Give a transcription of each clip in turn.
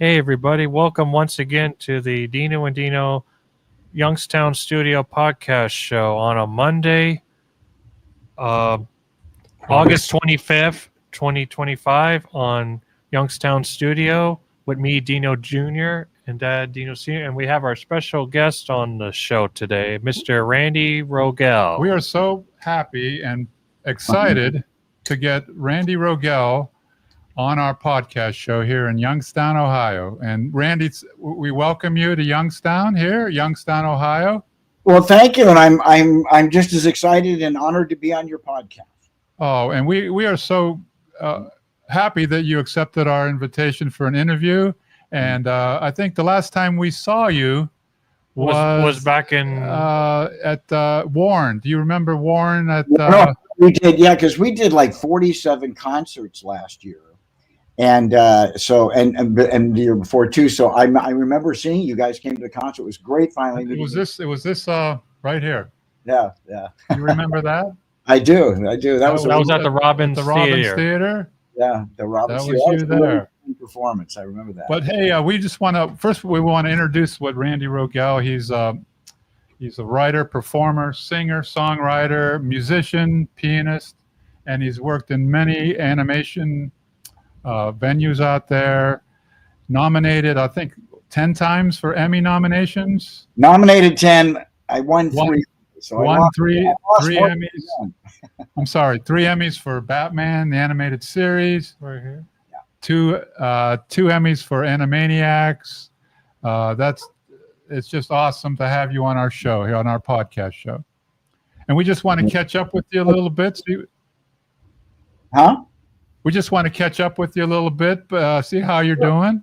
Hey, everybody. Welcome once again to the Dino and Dino Youngstown Studio podcast show on a Monday, uh, August 25th, 2025, on Youngstown Studio with me, Dino Jr., and Dad, Dino Sr. And we have our special guest on the show today, Mr. Randy Rogel. We are so happy and excited to get Randy Rogel on our podcast show here in Youngstown, Ohio. And Randy, we welcome you to Youngstown, Ohio. Well, thank you, and I'm just as excited and honored to be on your podcast. Oh, and we are so happy that you accepted our invitation for an interview. And I think the last time we saw you was back in at Warren. Do you remember Warren? We did, yeah, because we did like 47 concerts last year. And and the year before too. So I remember seeing you guys came to the concert. It was great. Finally, it was this right here. Yeah. You remember that? I do. That was at the Robbins Theater. Yeah, the Robbins Theater. That was you there. Performance. I remember that. But hey, we want to introduce what Randy Rogel. He's a writer, performer, singer, songwriter, musician, pianist, and he's worked in many animation venues out there. Nominated, I think, 10 times for Emmy nominations. Nominated 10. I won 3. So three Emmys. I'm sorry, 3 Emmys for Batman, the animated series. right here. Yeah. 2 Emmys for Animaniacs. It's just awesome to have you on our show here on our podcast show. And we just want to catch up with you a little bit. Huh? We just want to catch up with you a little bit, see how you're doing.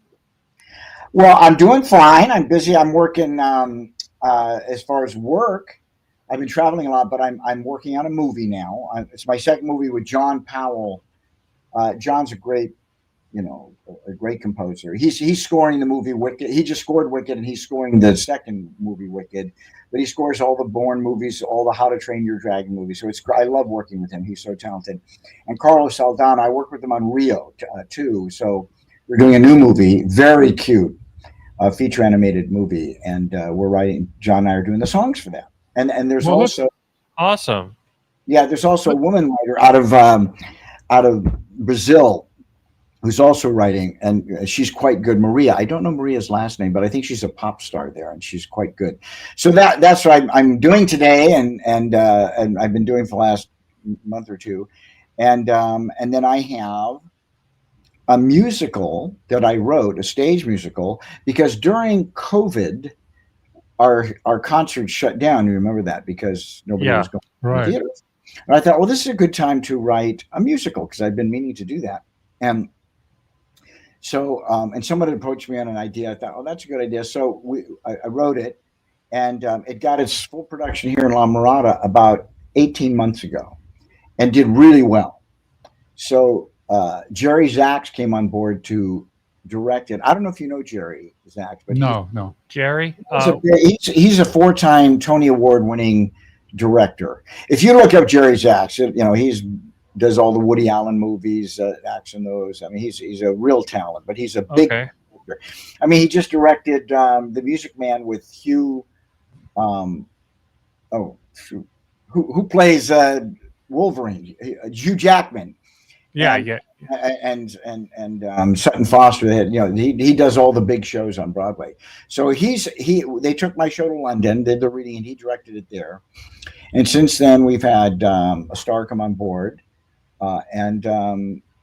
Well, I'm doing fine. I'm busy. I'm working as far as work. I've been traveling a lot, but I'm working on a movie now. It's my second movie with John Powell. John's a great composer. He's scoring the movie Wicked. He just scored Wicked, and he's scoring the second movie Wicked. But he scores all the Bourne movies, all the How to Train Your Dragon movies. So I love working with him. He's so talented. And Carlos Saldana, I work with him on Rio too. So we're doing a new movie, very cute, feature animated movie, and we're writing. John and I are doing the songs for that. And there's also awesome. Yeah, there's also a woman writer out of Brazil who's also writing, and she's quite good. Maria, I don't know Maria's last name, but I think she's a pop star there, and she's quite good. So that's what I'm doing today, and I've been doing for the last month or two, and then I have a musical that I wrote, a stage musical, because during COVID, our concerts shut down. You remember that because nobody was going to the theaters. And I thought, well, this is a good time to write a musical because I've been meaning to do that, and. So, and someone had approached me on an idea. I thought, oh, that's a good idea. So I wrote it, and it got its full production here in La Mirada about 18 months ago, and did really well. So Jerry Zaks came on board to direct it. I don't know if you know Jerry Zaks, but no, Jerry. He's a 4-time Tony Award-winning director. If you look up Jerry Zaks, he's does all the Woody Allen movies, acts in those. I mean, he's a real talent, but he's a big. Okay. I mean, he just directed The Music Man with Hugh. Who plays Wolverine? Hugh Jackman. Yeah. And Sutton Foster. He does all the big shows on Broadway. So they took my show to London, did the reading, and he directed it there. And since then, we've had a star come on board.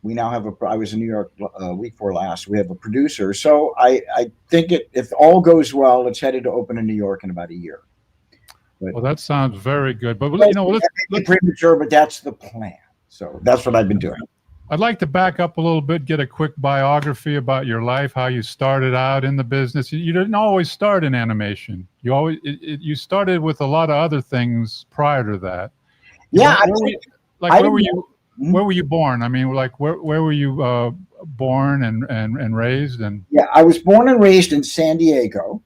We now have I was in New York week before last. We have a producer. So I think if all goes well, it's headed to open in New York in about a year. Well, that sounds very good. But let's premature, but that's the plan. So that's what I've been doing. I'd like to back up a little bit, get a quick biography about your life, how you started out in the business. You didn't always start in animation. You started with a lot of other things prior to that. Yeah. Where were you born? I mean, like where were you born and raised? And yeah, I was born and raised in San Diego,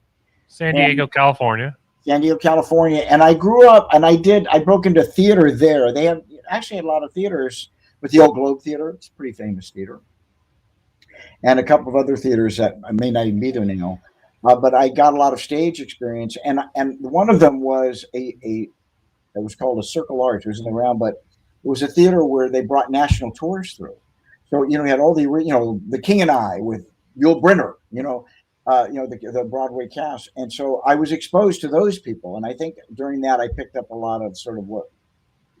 California. San Diego, California, and I grew up and I broke into theater there. They have actually had a lot of theaters, with the Old Globe Theater. It's a pretty famous theater. and a couple of other theaters that may not even be there now. But I got a lot of stage experience, and one of them was a it was called a Circle Arts. It wasn't around, but it was a theater where they brought national tours through. So you had all the The King and I with Yul Brynner, the Broadway cast, and so I was exposed to those people, and I think during that I picked up a lot of sort of what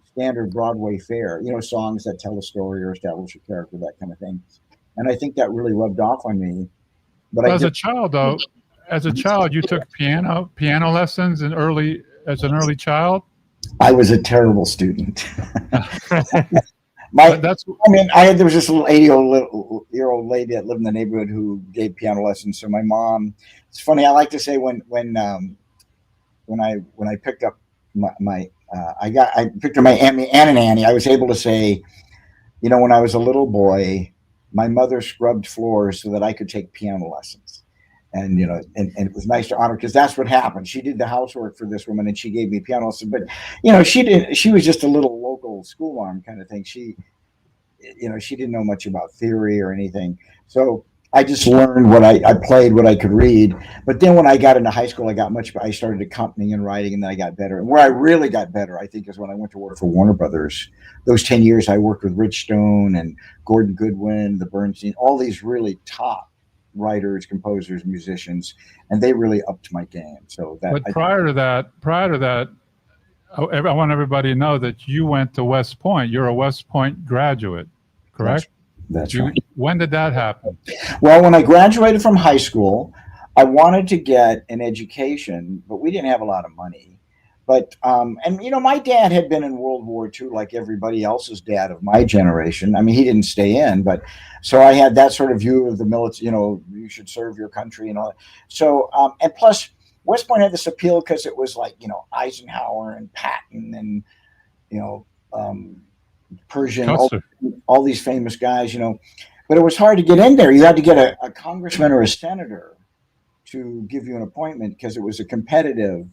standard Broadway fare, songs that tell a story or establish a character, that kind of thing, and I think that really rubbed off on me. But as a child, though, you took piano lessons as an early child. I was a terrible student. There was this little 80-year-old lady that lived in the neighborhood who gave piano lessons. So my mom, it's funny. I like to say when I picked up I picked up my Aunt Annie. I was able to say, when I was a little boy, my mother scrubbed floors so that I could take piano lessons. And, and it was nice to honor, because that's what happened. She did the housework for this woman and she gave me piano lessons. But, she was just a little local school mom kind of thing. She didn't know much about theory or anything. So I just learned I played what I could read. But then when I got into high school, I started accompanying and writing, and then I got better. And where I really got better, I think, is when I went to work for Warner Brothers. Those 10 years I worked with Rich Stone and Gordon Goodwin, the Bernstein, all these really top writers, composers, musicians, and they really upped my game. So that. But prior to that, I want everybody to know that you went to West Point. You're a West Point graduate, correct? That's right. When did that happen? Well, when I graduated from high school, I wanted to get an education, but we didn't have a lot of money. But my dad had been in World War II like everybody else's dad of my generation. I mean, he didn't stay in, but so I had that sort of view of the military. You should serve your country and all that. So and plus, West Point had this appeal because it was like Eisenhower and Patton and Pershing, all these famous guys. But it was hard to get in there. You had to get a congressman or a senator to give you an appointment because it was a competitive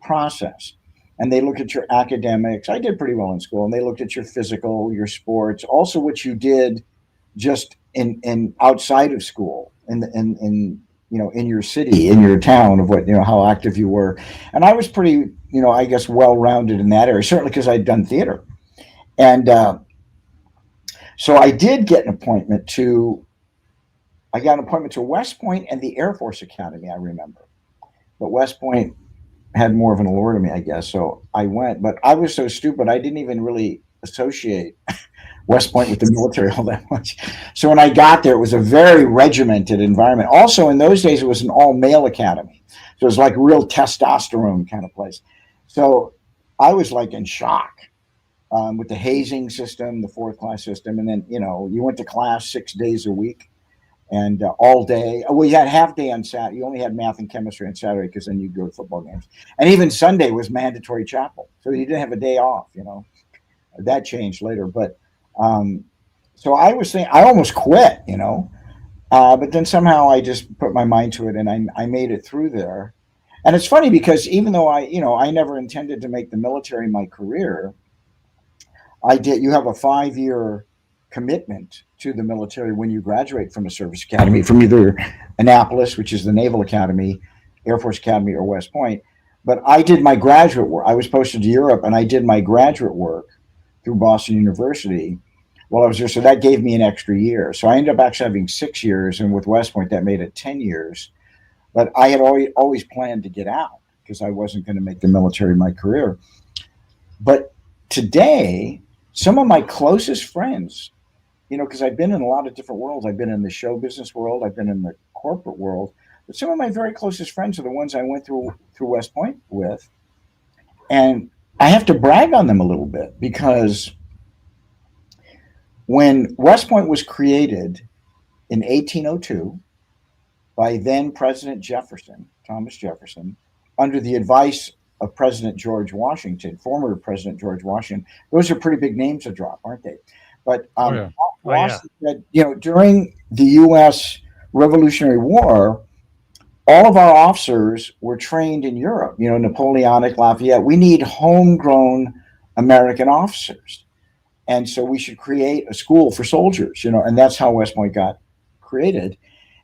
process, and they looked at your academics. I did pretty well in school, and they looked at your physical, your sports, also what you did just in outside of school, in your city, in your town, of what how active you were. And I was pretty I guess well-rounded in that area, certainly because I'd done theater. And so I did get an appointment to West Point and the Air Force Academy, I remember. But West Point had more of an allure to me, I guess. So I went, but I was so stupid. I didn't even really associate West Point with the military all that much. So when I got there, it was a very regimented environment. Also, in those days, it was an all-male academy. So it was like a real testosterone kind of place. So I was like in shock with the hazing system, the fourth class system. And then, you went to class 6 days a week. And all day. Well, you had half day on Saturday. You only had math and chemistry on Saturday because then you'd go to football games. And even Sunday was mandatory chapel, so you didn't have a day off. That changed later. But so I was saying I almost quit. But then somehow I just put my mind to it, and I made it through there. And it's funny because even though I never intended to make the military my career, I did. You have a 5-year commitment to the military when you graduate from a service academy, from either Annapolis, which is the Naval Academy, Air Force Academy, or West Point. But I did my graduate work. I was posted to Europe, and I did my graduate work through Boston University while I was there. So that gave me an extra year. So I ended up actually having 6 years, and with West Point, that made it 10 years. But I had always planned to get out because I wasn't going to make the military my career. But today, some of my closest friends, because I've been in a lot of different worlds. I've been in the show business world. I've been in the corporate world. But some of my very closest friends are the ones I went through West Point with. And I have to brag on them a little bit because when West Point was created in 1802 by then President Thomas Jefferson, under the advice of President George Washington, former President George Washington, those are pretty big names to drop, aren't they? But Washington said, during the U.S. Revolutionary War, all of our officers were trained in Europe, Napoleonic, Lafayette. We need homegrown American officers. And so we should create a school for soldiers, and that's how West Point got created.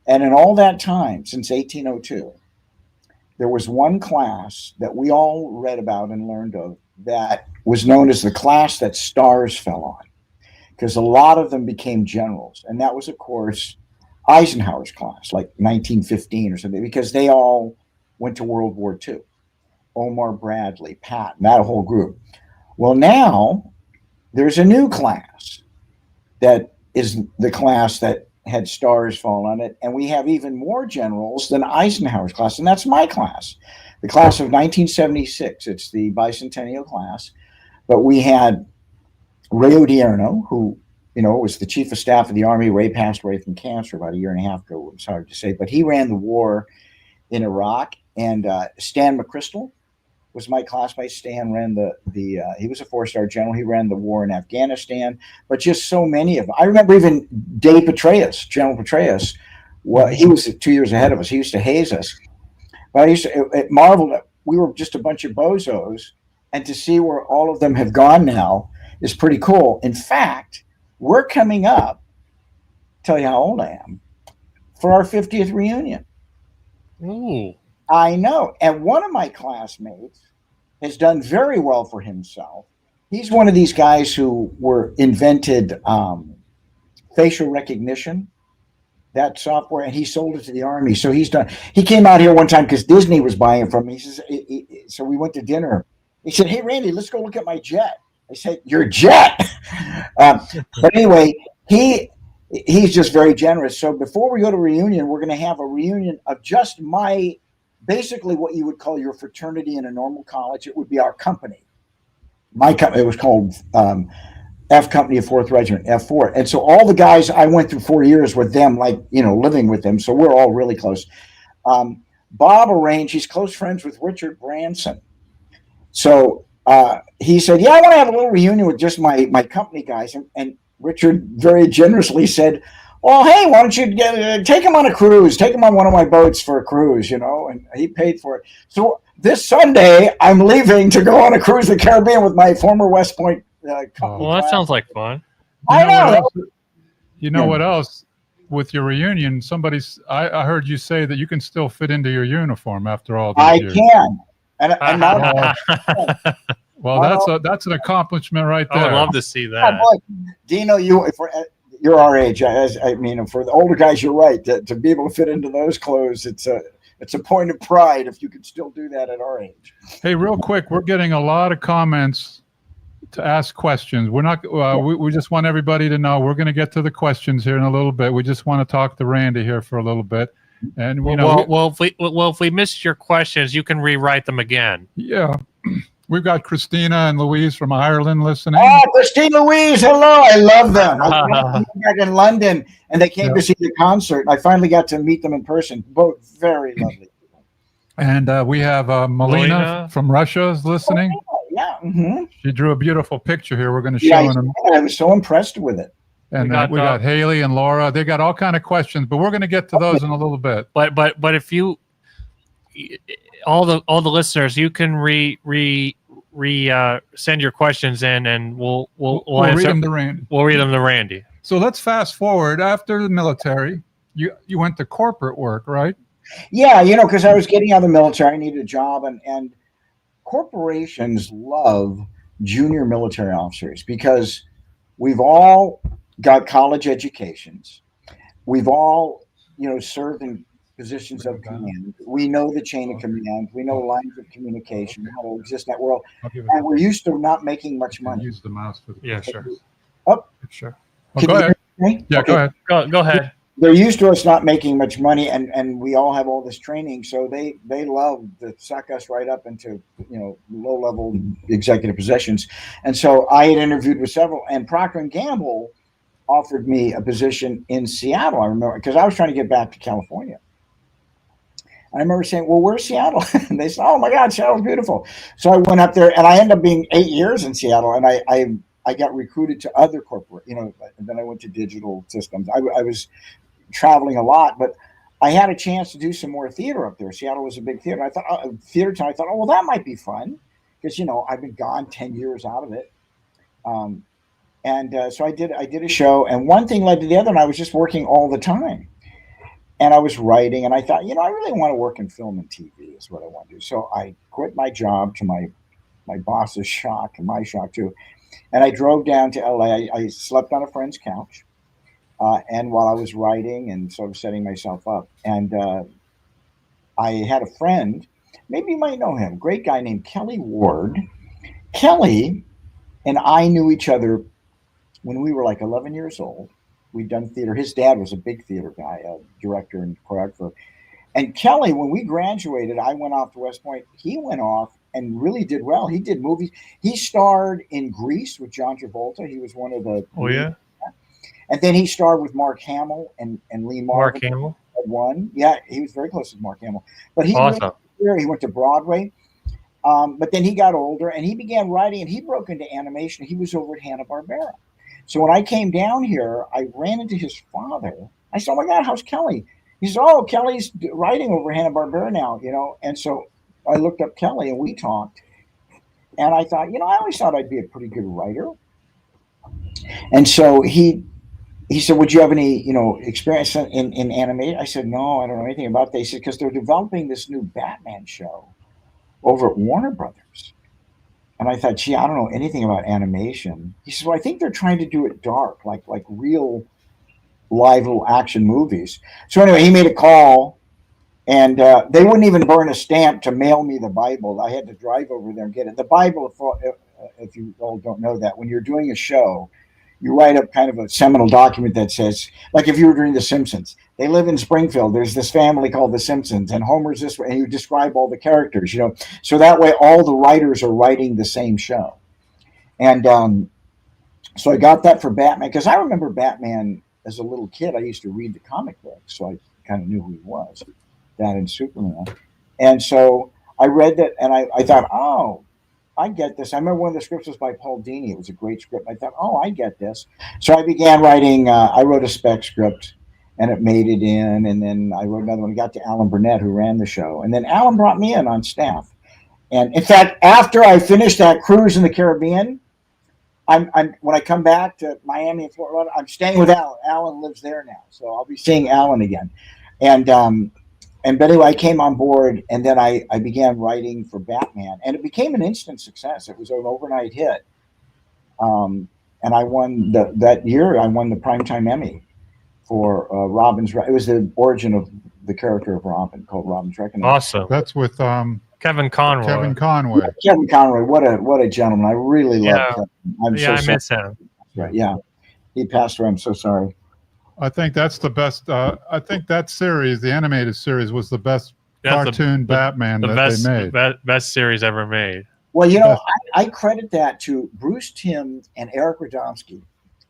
And in all that time, since 1802, there was one class that we all read about and learned of that was known as the class that stars fell on, because a lot of them became generals. And that was, of course, Eisenhower's class, like 1915 or something, because they all went to World War II. Omar Bradley, Patton, that whole group. Well, now there's a new class that is the class that had stars fall on it. And we have even more generals than Eisenhower's class. And that's my class, the class of 1976. It's the bicentennial class. But we had Ray Odierno, who, was the chief of staff of the Army. Ray passed away from cancer about a year and a half ago. I'm sorry to say, but he ran the war in Iraq. And Stan McChrystal was my classmate. Stan ran he was a 4-star general. He ran the war in Afghanistan, but just so many of them. I remember even Dave Petraeus, General Petraeus. Well, he was 2 years ahead of us. He used to haze us. But it marveled that we were just a bunch of bozos, and to see where all of them have gone now is pretty cool. In fact, we're coming up, tell you how old I am, for our 50th reunion. Ooh. I know. And one of my classmates has done very well for himself. He's one of these guys who invented facial recognition, that software, and he sold it to the Army. So he came out here one time because Disney was buying it from me. He says, so we went to dinner. He said, "Hey, Randy, let's go look at my jet." I said, "Your jet?" But anyway, he's just very generous. So before we go to reunion, we're going to have a reunion of just basically what you would call your fraternity in a normal college. It would be our company. My company, it was called F Company of 4th Regiment, F4. And so all the guys, I went through 4 years with them, living with them. So we're all really close. Bob arranged, he's close friends with Richard Branson. So he said, "Yeah, I want to have a little reunion with just my company guys." And Richard very generously said, "Well, hey, why don't you take him on a cruise? Take him on one of my boats for a cruise, And he paid for it. So this Sunday, I'm leaving to go on a cruise to the Caribbean with my former West Point company. Well, that sounds like fun. You know what else? With your reunion, I heard you say that you can still fit into your uniform after all these years. I can. And now, well, that's an accomplishment right there. I would love to see that. Dino, you're our age. For the older guys, you're right. To be able to fit into those clothes, it's a point of pride if you can still do that at our age. Hey, real quick, we're getting a lot of comments to ask questions. We're not. We just want everybody to know we're going to get to the questions here in a little bit. We just want to talk to Randy here for a little bit. And if we missed your questions, you can rewrite them again. Yeah. We've got Christina and Louise from Ireland listening. Oh, Christina, Louise, hello. I love them. I was back in London, and they came to see the concert. I finally got to meet them in person. Both very lovely. And we have Melina from Russia is listening. Oh, yeah. Mm-hmm. She drew a beautiful picture here. We're going to show them. I was so impressed with it. And we got Haley and Laura. They got all kind of questions, but we're going to get to those in a little bit. But if you all the listeners, you can send your questions in, and we'll read them to Randy. We'll read them to Randy. So let's fast forward. After the military, you went to corporate work, right? Yeah, because I was getting out of the military. I needed a job, and corporations love junior military officers because we've all got college educations. We've all, served in positions of command. We know the chain of command. We know lines of communication, how to exist in that world. And we're used to not making much money. Use the mouse for the sure. Oh, sure. Well, go ahead. Yeah, okay. Go ahead. They're used to us not making much money, and we all have all this training, so they love to suck us right up into low-level executive positions. And so I had interviewed with several, and Procter & Gamble offered me a position in Seattle. I remember because I was trying to get back to California. I remember saying, "Well, where's Seattle?" And they said, "Oh my God, Seattle's beautiful." So I went up there, and I ended up being 8 years in Seattle, and I got recruited to other corporate, and then I went to digital systems. I was traveling a lot, but I had a chance to do some more theater up there. Seattle was a big theater. I thought theater time. I thought, oh well, that might be fun because I've been gone 10 years out of it. So I did a show, and one thing led to the other, and I was just working all the time. and I was writing, and I thought, I really want to work in film and TV is what I want to do. So I quit my job to my boss's shock and my shock too. And I drove down to LA. I slept on a friend's couch. And while I was writing and sort of setting myself up, and I had a friend, maybe you might know him, great guy named Kelly Ward. Kelly and I knew each other when we were like 11 years old. We'd done theater. His dad was a big theater guy, a director and choreographer. And Kelly, when we graduated, I went off to West Point. He went off and really did well. He did movies. He starred in Grease with John Travolta. He was one of the. Oh, yeah. And then he starred with Mark Hamill and Lee Marvin. Mark Hamill. One. Yeah, he was very close with Mark Hamill. But he Awesome. he went to Broadway. But then he got older and he began writing, and he broke into animation. He was over at Hanna-Barbera. So when I came down here, I ran into his father. I said, "Oh my God, how's Kelly?" He said, "Oh, Kelly's writing over Hanna-Barbera now, And so I looked up Kelly and we talked. And I thought, I always thought I'd be a pretty good writer. And so he said, "Would you have any, experience in animation?" I said, "No, I don't know anything about that." He said, "Because they're developing this new Batman show over at Warner Brothers." And I thought, "Gee, I don't know anything about animation." He says, "Well, I think they're trying to do it dark, like real live little action movies." So anyway, he made a call, and they wouldn't even burn a stamp to mail me the Bible. I had to drive over there and get it. The Bible, if you all don't know that, when you're doing a show, you write up kind of a seminal document that says, like if you were doing The Simpsons, they live in Springfield. There's this family called The Simpsons, and Homer's this way, and you describe all the characters, So that way, all the writers are writing the same show. And so I got that for Batman, because I remember Batman as a little kid. I used to read the comic books, so I kind of knew who he was, that and Superman. And so I read that, and I thought, oh, I get this. I remember one of the scripts was by Paul Dini. It was a great script. I thought, oh, I get this. So I began writing. I wrote a spec script, and it made it in. And then I wrote another one. I got to Alan Burnett, who ran the show. And then Alan brought me in on staff. And in fact, after I finished that cruise in the Caribbean, I'm when I come back to Miami and Florida, I'm staying with Alan. Alan lives there now, so I'll be seeing Alan again. But anyway, I came on board, and then I began writing for Batman, and it became an instant success. It was an overnight hit, and I won that year. I won the Primetime Emmy for Robin's. It was the origin of the character of Robin, called Robin's Reckoning. Awesome. That's with Kevin Conroy. Kevin Conway. Kevin Conroy, what a gentleman! I really love Kevin. I miss him. Right? Yeah, he passed away. I'm so sorry. I think that's the best. I think that series, the animated series, was the best cartoon Batman that they made. Best series ever made. Well, I credit that to Bruce Timm and Eric Radomski.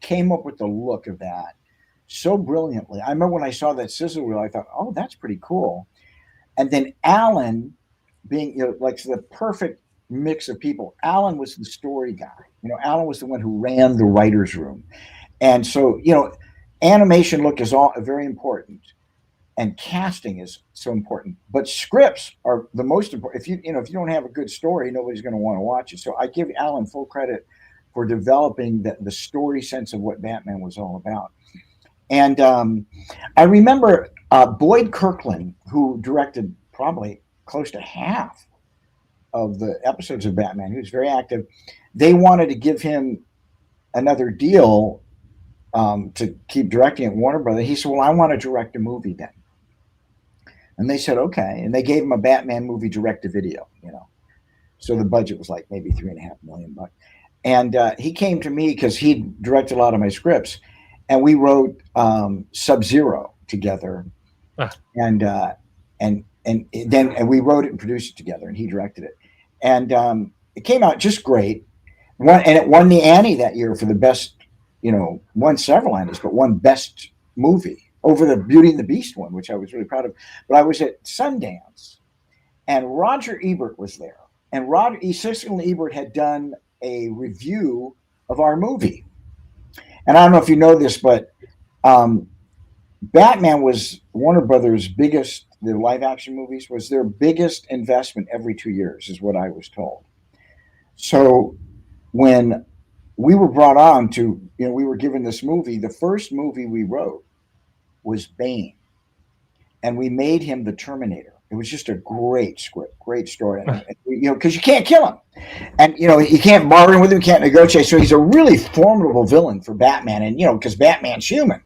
Came up with the look of that so brilliantly. I remember when I saw that sizzle reel, I thought, oh, that's pretty cool. And then Alan, being like the perfect mix of people. Alan was the story guy. Alan was the one who ran the writer's room, and so animation look is all very important, and casting is so important. But scripts are the most important. If you don't have a good story, nobody's going to want to watch it. So I give Alan full credit for developing the story sense of what Batman was all about. And I remember Boyd Kirkland, who directed probably close to half of the episodes of Batman. He was very active. They wanted to give him another deal to keep directing at Warner Brothers. He said, "Well, I want to direct a movie then." And they said, "Okay." And they gave him a Batman movie direct-to-video, So the budget was like maybe $3.5 million. And he came to me because he directed a lot of my scripts, and we wrote Sub-Zero together, and we wrote it and produced it together, and he directed it, and it came out just great. It won the Annie that year for the best. Won several Annies, but won best movie over the Beauty and the Beast one, which I was really proud of. But I was at Sundance, and Roger Ebert was there, and Siskel and Ebert had done a review of our movie. And I don't know if you know this, but Batman was Warner Brothers' biggest, the live action movies was their biggest investment every 2 years, is what I was told. So when we were brought on to, we were given this movie, the first movie we wrote was Bane. and we made him the Terminator. It was just a great script, great story. And, because you can't kill him, and you can't bargain with him, you can't negotiate. So he's a really formidable villain for Batman, and because Batman's human,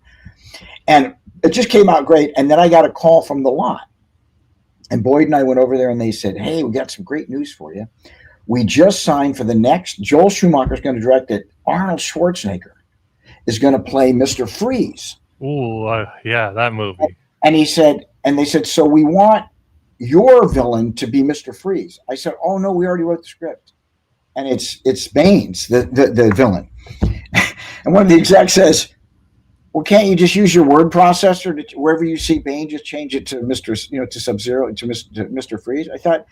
and it just came out great. And then I got a call from the lot, and Boyd and I went over there, and they said, "Hey, we got some great news for you. We just signed for the next. Joel Schumacher's going to direct it. Arnold Schwarzenegger is going to play Mr. Freeze." Ooh, yeah, that movie. And they said, "So we want your villain to be Mr. Freeze." I said, "Oh no, we already wrote the script, and it's Baines, the villain." And one of the execs says, "Well, can't you just use your word processor to wherever you see Baines, just change it to Mr. To Sub-Zero, to Mr. Freeze?" I thought,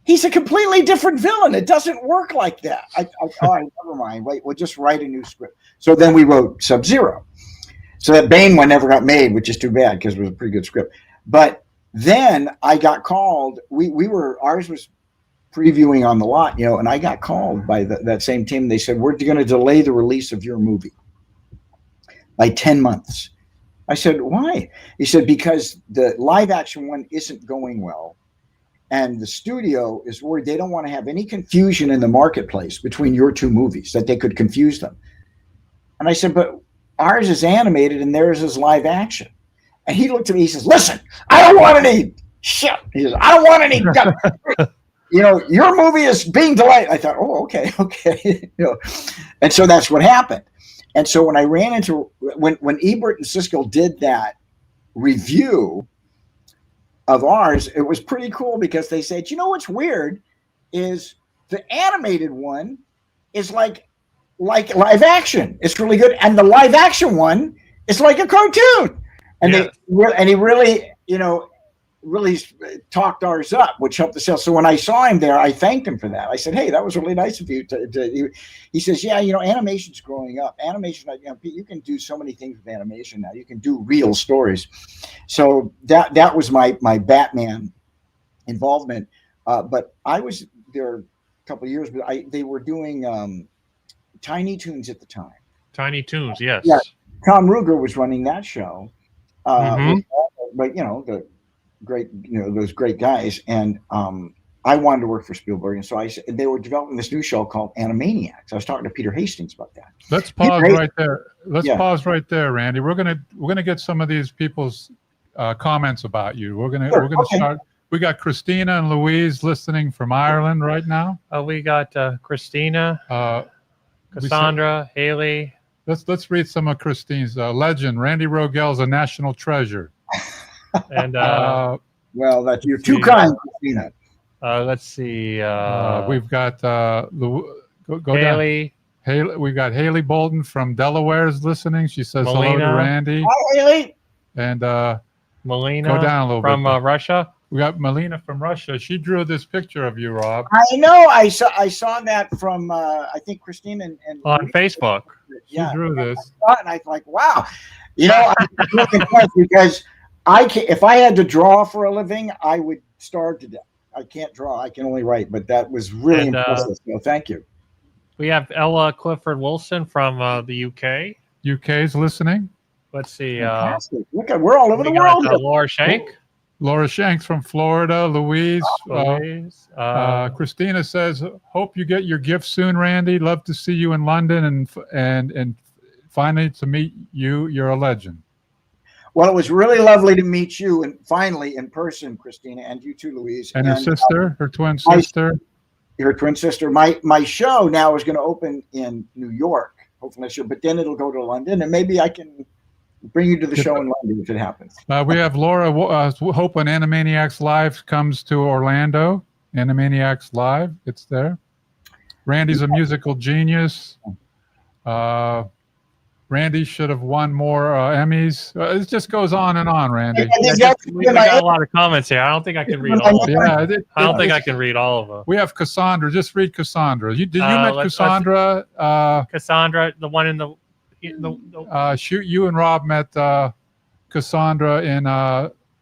he's a completely different villain. It doesn't work like that. Never mind. Wait, we'll just write a new script. So then we wrote Sub-Zero. So that Bane one never got made, which is too bad because it was a pretty good script. But then I got called. Ours was previewing on the lot, and I got called by that same team. They said, "We're going to delay the release of your movie by 10 months. I said, "Why?" He said, "Because the live action one isn't going well. And the studio is worried they don't want to have any confusion in the marketplace between your two movies, that they could confuse them." And I said, "But ours is animated and theirs is live action." And he looked at me, he says, "Listen, I don't want any shit." He says, "I don't want any, your movie is being delayed." I thought, "Oh, okay. And so that's what happened. And so when I ran into, when Ebert and Siskel did that review of ours, it was pretty cool because they said, what's weird is the animated one is like live action. It's really good. And the live action one is like a cartoon. And he really, really talked ours up, which helped the sales. So when I saw him there, I thanked him for that. I said, "Hey, that was really nice of you." He says, "Yeah, animation's growing up. Animation, you can do so many things with animation now. You can do real stories." So that was my Batman involvement. But I was there a couple of years, but they were doing Tiny Toons at the time. Tiny Toons, yes. Yeah, Tom Ruger was running that show. But the great, those great guys, and I wanted to work for Spielberg, and so they were developing this new show called Animaniacs. I was talking to Peter Hastings about that. Let's pause right there. Pause right there, Randy. We're gonna get some of these people's comments about you. We're gonna start. We got Christina and Louise listening from Ireland right now. We got Christina, Cassandra, Haley. Let's read some of Christine's legend. Randy Rogel is a national treasure. And well, that's you're too kind, Christina. Let's see. We've got go Haley. down. Haley. We've got Haley Bolton from Delaware is listening. She says Melina. hello to Randy. Hi, Haley. And Melina go down a little from bit. Russia. We got Melina from Russia. She drew this picture of you, Rob. I know. I saw that from I think Christine and On Facebook. She drew this. And I was like, wow. I'm really impressed because if I had to draw for a living, I would starve to death. I can't draw. I can only write. But that was really impressive. So thank you. We have Ella Clifford Wilson from the UK. UK's listening. Let's see. Look, we're all over the world. Laura Shank. Laura Shanks from Florida. Louise. Christina says, "Hope you get your gift soon, Randy. Love to see you in London and finally to meet you. You're a legend." Well, it was really lovely to meet you and finally in person, Christina, and you too, Louise. And her sister, her twin sister. Your twin sister. My show now is going to open in New York, hopefully next year, but then it'll go to London, and maybe I can bring you to the show in London if it happens. We have Laura. Hope when Animaniacs Live comes to Orlando. Animaniacs Live, it's there. Randy's a musical genius. Randy should have won more Emmys. It just goes on and on, Randy. We got a lot of comments here. I don't think I can read all of them. I don't think I can read all of them. We have Cassandra. Just read Cassandra. Did you met Cassandra? Cassandra, the one in the you and Rob met Cassandra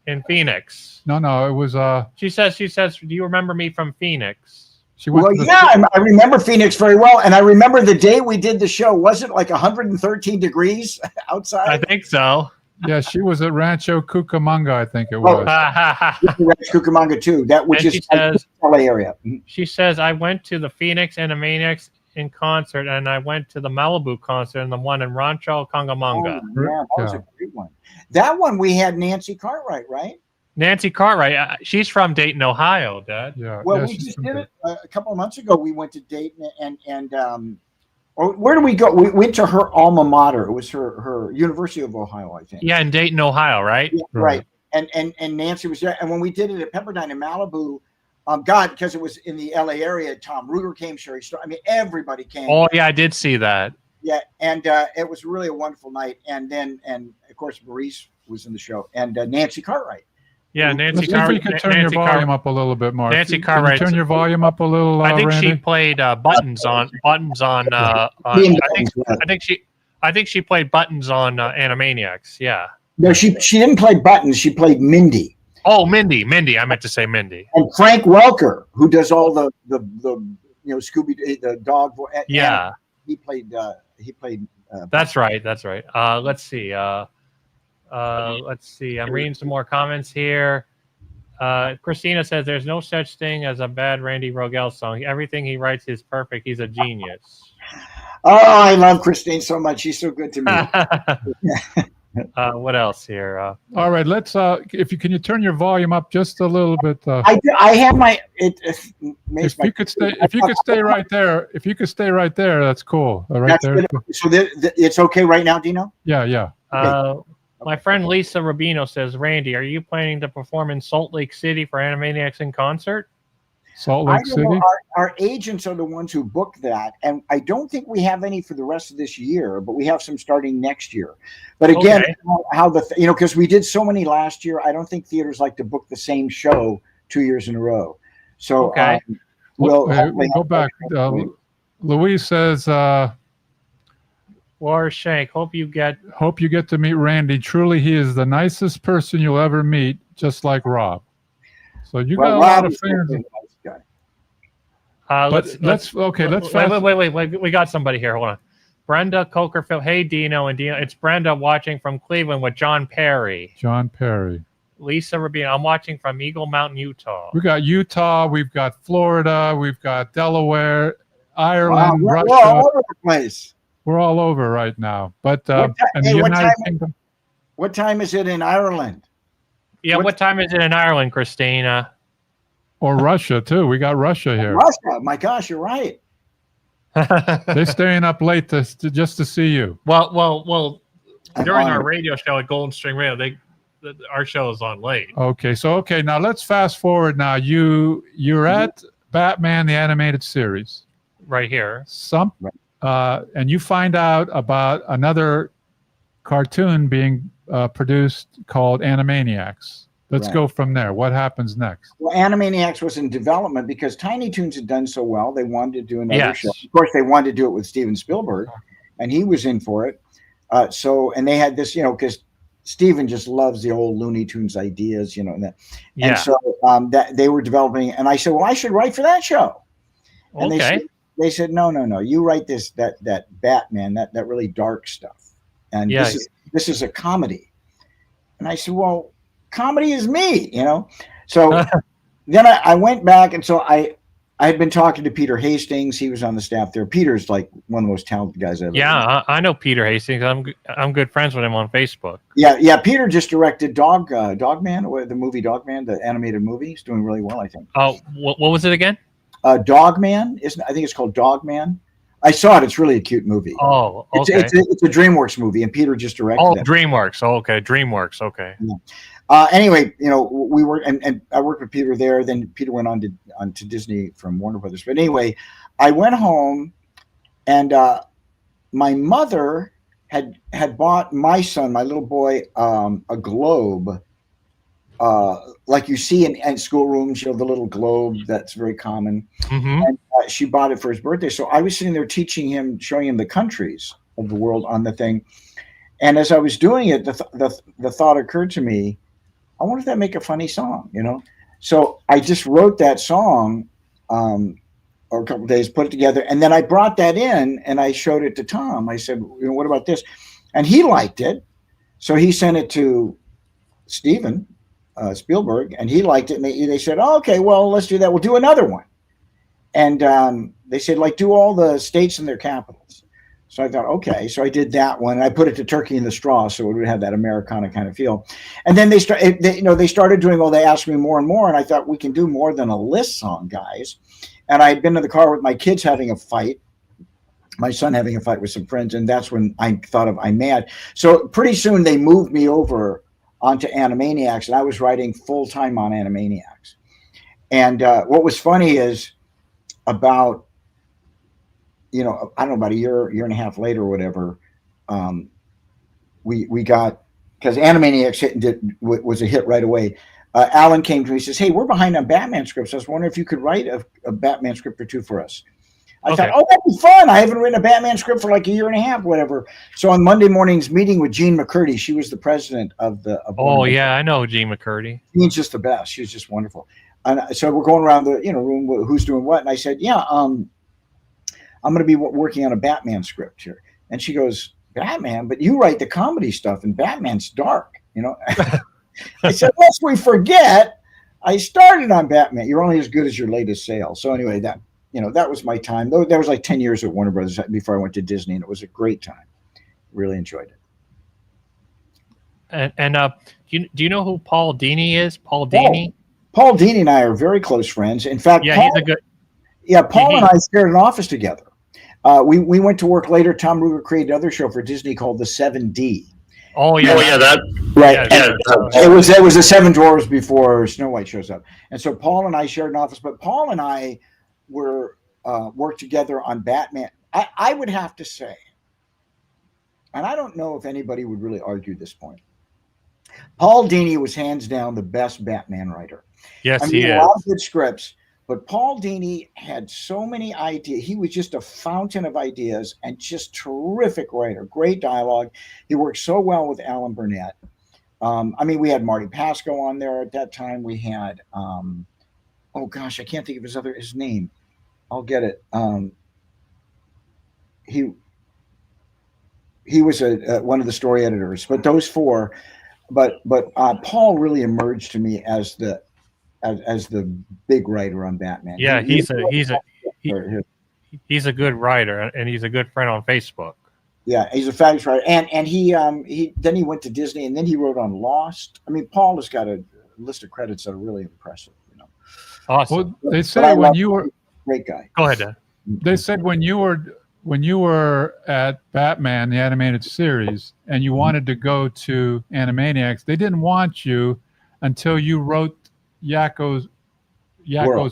in Phoenix. No, it was. She says, "Do you remember me from Phoenix?" I remember Phoenix very well, and I remember the day we did the show. Was it like 113 degrees outside? I think so. Yeah, she was at Rancho Cucamonga, I think it Oh, was. Cucamonga too. That which And is she says, LA area. Mhm. she says, I went to the Phoenix Animaniacs in concert, and I went to the Malibu concert and the one in Rancho Cucamonga. Oh, yeah, that was a great one. That one we had Nancy Cartwright, right? Nancy Cartwright, she's from Dayton, Ohio, Dad. Yeah. Well, yeah, we she's just from did there. it a couple of months ago. We went to Dayton or where do we go? We went to her alma mater. It was her University of Ohio, I think. Yeah, in Dayton, Ohio, right? Yeah, right. And Nancy was there. And when we did it at Pepperdine in Malibu, because it was in the LA area, Tom Ruger came, Sherry Star. I mean, everybody came. Oh, yeah, I did see that. Yeah, and it was really a wonderful night. And of course Maurice was in the show, and Nancy Cartwright. Yeah, Nancy Let's see if you Cartwright. could turn your volume up a little bit more. Nancy Can you Cartwright. turn your volume up a little, I think Randy? she played buttons on. I think she played buttons on Animaniacs. Yeah. No, she didn't play buttons. She played Mindy. Oh, Mindy. I meant to say Mindy. And Frank Welker, who does all the Scooby the dog voice. Yeah. He played. That's right. Let's see. Let's see. I'm reading some more comments here. Christina says there's no such thing as a bad Randy Rogel song. Everything he writes is perfect. He's a genius. Oh, I love Christine so much. She's so good to me. What else here? All right, let's. Can you turn your volume up just a little bit? I have my. If you could stay right there. If you could stay right there, that's cool. Right there. Good. So it's okay right now, Dino? Yeah. Okay. My friend Lisa Rubino says, Randy, are you planning to perform in Salt Lake City for Animaniacs in Concert? Salt Lake City? Our agents are the ones who book that. And I don't think we have any for the rest of this year, but we have some starting next year. But again, because we did so many last year, I don't think theaters like to book the same show 2 years in a row. So we'll go back. Louise says, Laura Shank, hope you get to meet Randy. Truly, he is the nicest person you'll ever meet, just like Rob. So you got a lot of fans. Let's fast. Wait. We got somebody here. Hold on. Brenda Cokerfield. Hey, Dino and Dino. It's Brenda watching from Cleveland with John Perry. Lisa Rubino. I'm watching from Eagle Mountain, Utah. We got Utah. We've got Florida. We've got Delaware, Ireland, Russia. We're all over the place. We're all over right now. But and the United Kingdom. What time is it in Ireland? Yeah, what time is it in Ireland, Christina? Or Russia too. We got Russia here. Russia, my gosh, you're right. They're staying up late just to see you. Well. During our radio show at Golden String Radio, our show is on late. Okay, now let's fast forward. Now you're at Batman the Animated Series, right here. And you find out about another cartoon being produced called Animaniacs. Let's go from there. What happens next? Well, Animaniacs was in development because Tiny Toons had done so well. They wanted to do another show. Of course, they wanted to do it with Steven Spielberg, and he was in for it. And they had this, because Steven just loves the old Looney Tunes ideas, and so that they were developing. And I said, well, I should write for that show. And they said, no, you write that Batman, that really dark stuff, and this is a comedy. And I said, well, comedy is me, So then I went back, and so I had been talking to Peter Hastings. He was on the staff there. Peter's like one of the most talented guys I've ever met. I know Peter Hastings. I'm good friends with him on Facebook. Yeah. Peter just directed Dogman, or the movie Dogman, the animated movie. He's doing really well, I think. Oh, what was it again? Dogman, I think it's called Dogman. I saw it. It's really a cute movie. Oh, okay. It's a DreamWorks movie, and Peter just directed it. DreamWorks. Oh, okay. DreamWorks. Okay. Yeah. Anyway, we were, and I worked with Peter there. Then Peter went on to Disney from Warner Brothers. But anyway, I went home, and my mother had bought my son, my little boy, a globe. Like you see in schoolrooms, the little globe that's very common. Mm-hmm. And she bought it for his birthday. So I was sitting there showing him the countries of the world on the thing. And as I was doing it, the thought occurred to me, I wonder if that make a funny song, So I just wrote that song or a couple of days, put it together. And then I brought that in and I showed it to Tom. I said, what about this? And he liked it. So he sent it to Steven Spielberg, and he liked it. And they said, oh, okay, well, let's do that. We'll do another one. And they said, like, do all the states and their capitals. So I thought, okay. So I did that one. I put it to Turkey in the Straw, so it would have that Americana kind of feel. And then they started doing, well, they asked me more and more, and I thought, we can do more than a list song, guys. And I had been in the car with my kids having a fight, my son having a fight with some friends, and that's when I thought of I'm Mad. So pretty soon they moved me over onto Animaniacs, and I was writing full-time on Animaniacs. And what was funny is about, I don't know, about a year and a half later or whatever, we got, because Animaniacs was a hit right away. Alan came to me and says, hey, we're behind on Batman scripts. I was wondering if you could write a Batman script or two for us. I thought, oh, that'd be fun. I haven't written a Batman script for like a year and a half, whatever. So on Monday morning's meeting with Jean McCurdy, she was the president of I know Jean McCurdy. Jean's just the best. She's just wonderful. And so we're going around the room, who's doing what? And I said, yeah, I'm going to be working on a Batman script here. And she goes, Batman? But you write the comedy stuff, and Batman's dark, I said, lest we forget, I started on Batman. You're only as good as your latest sale. So anyway, that was my time. That was like 10 years at Warner Brothers before I went to Disney, and it was a great time. Really enjoyed it. And do you know who Paul Dini is? Paul Dini? Paul Dini and I are very close friends. In fact, yeah, Paul, he's a good. Yeah, Paul and I shared an office together. We went to work later. Tom Ruger created another show for Disney called The 7D. Oh yeah, that right. Yeah, it was the Seven Dwarfs before Snow White shows up, and so Paul and I shared an office. But Paul and I were worked together on Batman. I would have to say, and I don't know if anybody would really argue this point, Paul Dini was hands down the best Batman writer. Yes, he is. A lot of good scripts, but Paul Dini had so many ideas. He was just a fountain of ideas and just terrific writer. Great dialogue. He worked so well with Alan Burnett. We had Marty Pasco on there at that time. We had, oh gosh, I can't think of his name. I'll get it. He was one of the story editors, but those four. But Paul really emerged to me as the big writer on Batman. Yeah, he's a good writer, and he's a good friend on Facebook. Yeah, he's a fabulous writer, and he then he went to Disney, and then he wrote on Lost. Paul has got a list of credits that are really impressive. Awesome. Well, they say when you were great guy. Go ahead, Dan. They said when you were at Batman, the animated series, and you wanted to go to Animaniacs, they didn't want you until you wrote Yakko's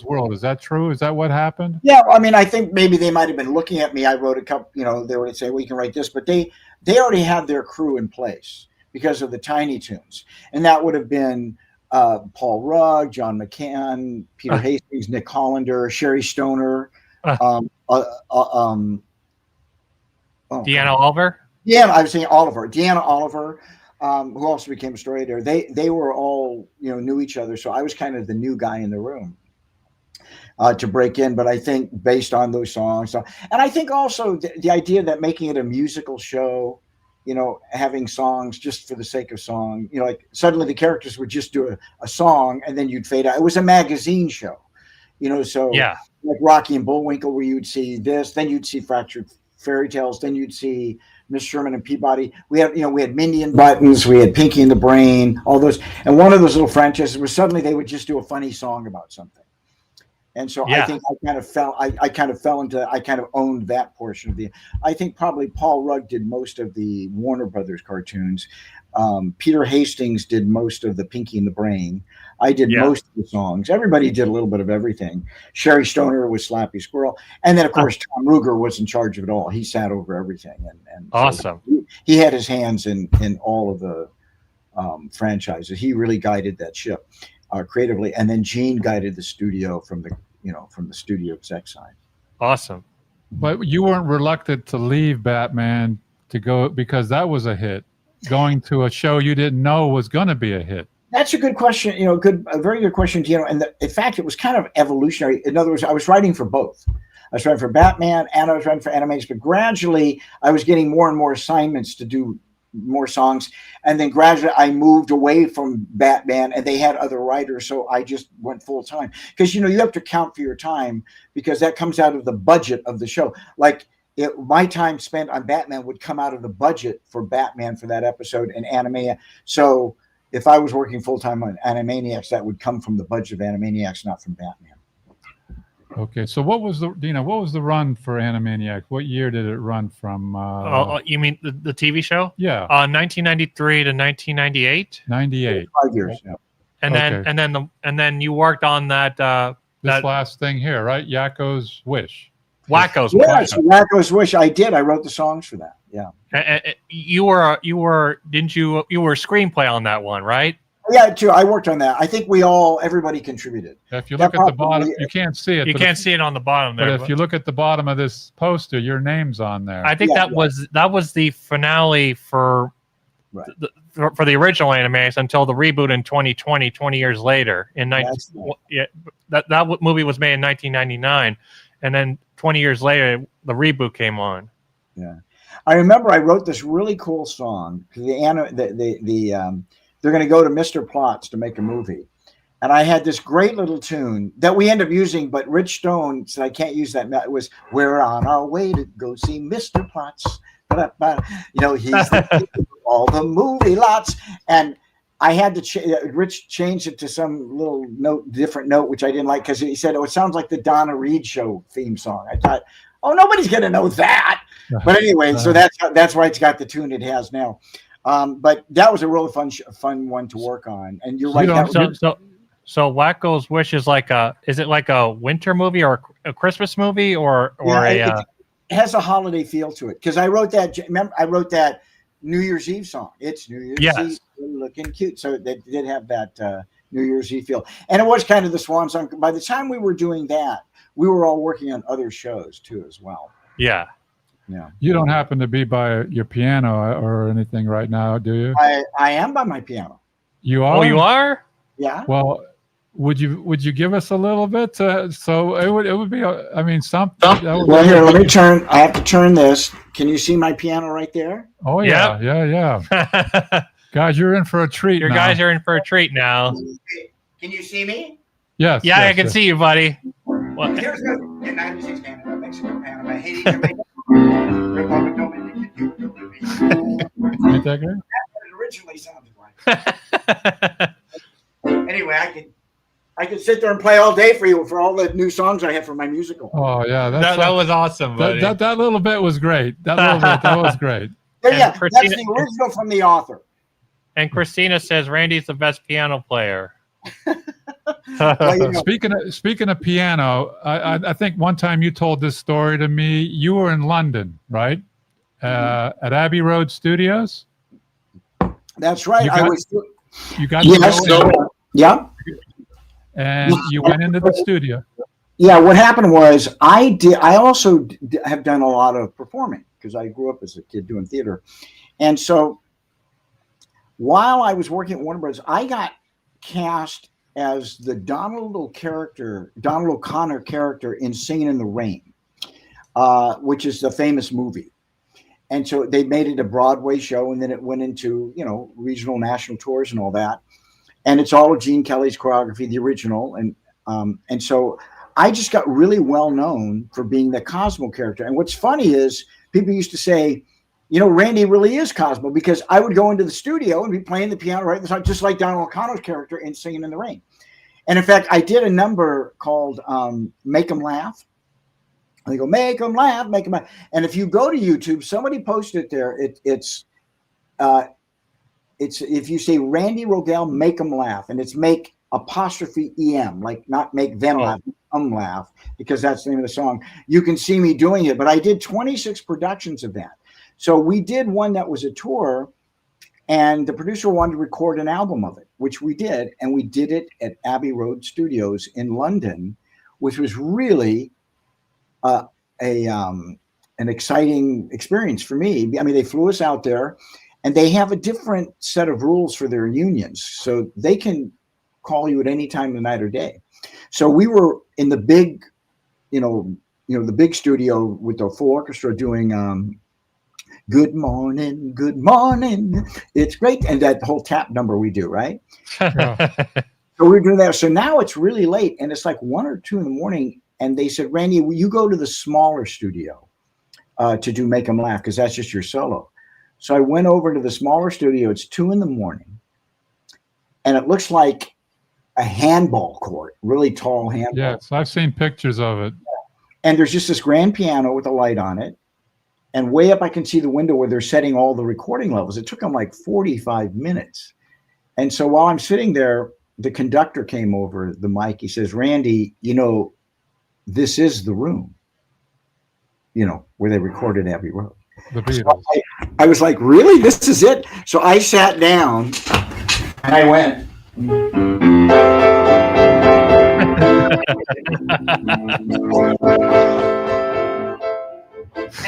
World. Is that true? Is that what happened? Yeah, I think maybe they might have been looking at me. I wrote a couple, they were to say, well, you can write this, but they already had their crew in place because of the Tiny Toons. And that would have been Paul Rugg, John McCann, Peter Hastings, Nick Hollander, Sherry Stoner, Deanna Oliver? Yeah, I was saying Oliver. Deanna Oliver, who also became a story editor. They were all, knew each other. So I was kind of the new guy in the room to break in. But I think based on those songs, and I think also the idea that making it a musical show, having songs just for the sake of song, like suddenly the characters would just do a song and then you'd fade out. It was a magazine show, so yeah, like Rocky and Bullwinkle, where you'd see this, then you'd see Fractured Fairy Tales, then you'd see Miss Sherman and Peabody. We had Mindy and Buttons, we had Pinky and the Brain, all those. And one of those little franchises where suddenly they would just do a funny song about something. And so I think I kind of owned that portion of I think probably Paul Rugg did most of the Warner Brothers cartoons. Peter Hastings did most of the Pinky and the Brain. I did most of the songs. Everybody did a little bit of everything. Sherry Stoner was Slappy Squirrel. And then, of course, Tom Ruger was in charge of it all. He sat over everything. And awesome. So he had his hands in all of the franchises. He really guided that ship creatively. And then Gene guided the studio from the studio exec side. Awesome. But you weren't reluctant to leave Batman to go, because that was a hit, going to a show you didn't know was going to be a hit. That's a good question. A very good question, And in fact, it was kind of evolutionary. In other words, I was writing for both. I was writing for Batman and I was writing for Animaniacs, but gradually I was getting more and more assignments to do more songs. And then gradually I moved away from Batman, and they had other writers. So I just went full time, because, you have to count for your time, because that comes out of the budget of the show. Like my time spent on Batman would come out of the budget for Batman for that episode and Animania. So if I was working full time on Animaniacs, that would come from the budget of Animaniacs, not from Batman. Okay, so what was the run for Animaniacs? What year did it run from? You mean the TV show? Yeah, 1993 to 1998. 98. 5 years. Yeah. And then you worked on that. This last thing here, right? Yakko's Wish. Wacko's. Yeah, so Wacko's Wish. I did. I wrote the songs for that. Yeah. You were screenplay on that one, right? Yeah, too. I worked on that. I think everybody contributed. If you look at the bottom, you can't see it. You can't see it on the bottom there. But if you look at the bottom of this poster, your name's on there. I think that was the finale for for the original Animaniacs until the reboot in 2020, 20 years later. That movie was made in 1999, and then 20 years later, the reboot came on. Yeah, I remember I wrote this really cool song. They're going to go to Mr. Plotz to make a movie. And I had this great little tune that we end up using, but Rich Stone said, I can't use that. It was, we're on our way to go see Mr. Plotz. He's all the movie lots. And I had to Rich changed it to some little different note, which I didn't like, because he said, it sounds like the Donna Reed show theme song. I thought, nobody's going to know that. But anyway, so that's why it's got the tune it has now. But that was a really fun one to work on. And you're right. So Wacko's Wish is is it like a winter movie or a Christmas movie it has a holiday feel to it. Because I wrote that. Remember, I wrote that New Year's Eve song. It's New Year's Eve, looking cute. So they did have that New Year's Eve feel, and it was kind of the swan song. By the time we were doing that, we were all working on other shows too, as well. Yeah. Yeah. You don't happen to be by your piano or anything right now, do you? I am by my piano. You are? Oh, you are? Yeah. Well, would you give us a little bit? So it would be. Something. Well, here, let me turn. I have to turn this. Can you see my piano right there? Oh yeah, yeah. Guys, you're in for a treat. Guys are in for a treat now. Can you see me? Yes. Yeah, I can see you, buddy. Well, here's the United States, Canada, Mexico, Panama, Haiti, Jamaica, Republic, Dominican, Ain't that good? That's what it originally sounded like. Anyway, I could sit there and play all day for you for all the new songs I have for my musical. Oh yeah, that was awesome, buddy. That little bit was great. That was great. Yeah, that's the original from the author. And Christina says Randy's the best piano player. Well, Speaking of piano, I think one time you told this story to me. You were in London, right? At Abbey Road Studios. That's right. You got to go in. Yeah. And you went into the studio. Yeah. What happened was I also have done a lot of performing, because I grew up as a kid doing theater, and so while I was working at Warner Bros., I got cast as the Donald O'Connor character in Singing in the Rain, which is the famous movie. And so they made it a Broadway show, and then it went into, regional, national tours and all that. And it's all of Gene Kelly's choreography, the original. And so I just got really well known for being the Cosmo character. And what's funny is people used to say, Randy really is Cosmo, because I would go into the studio and be playing the piano, right? Just like Donald O'Connor's character in Singing in the Rain. And in fact, I did a number called Make 'Em Laugh. And they go, make 'em laugh, make 'em laugh. And if you go to YouTube, somebody posted it there. It's if you say Randy Rogel, make 'em laugh, and it's make apostrophe EM, like not make them laugh, laugh, because that's the name of the song. You can see me doing it, but I did 26 productions of that. So we did one that was a tour, and the producer wanted to record an album of it, which we did. And we did it at Abbey Road Studios in London, which was really an exciting experience for me. I mean, they flew us out there, and they have a different set of rules for their unions. So they can call you at any time of the night or day. So we were in the big, the big studio with the full orchestra doing Good morning, good morning. It's great. And that whole tap number we do, right? Yeah. So we're doing that. So now it's really late and it's like 1 or 2 in the morning. And they said, Randy, will you go to the smaller studio to do Make 'Em Laugh? Because that's just your solo. So I went over to the smaller studio. It's 2 in the morning. And it looks like a handball court, really tall handball. Yes, I've seen pictures of it. And there's just this grand piano with a light on it. And way up, I can see the window where they're setting all the recording levels. It took them like 45 minutes. And so while I'm sitting there, the conductor came over the mic. He says, Randy, this is the room, where they recorded Abbey Road. The Beatles. So I was like, really? This is it? So I sat down and I went.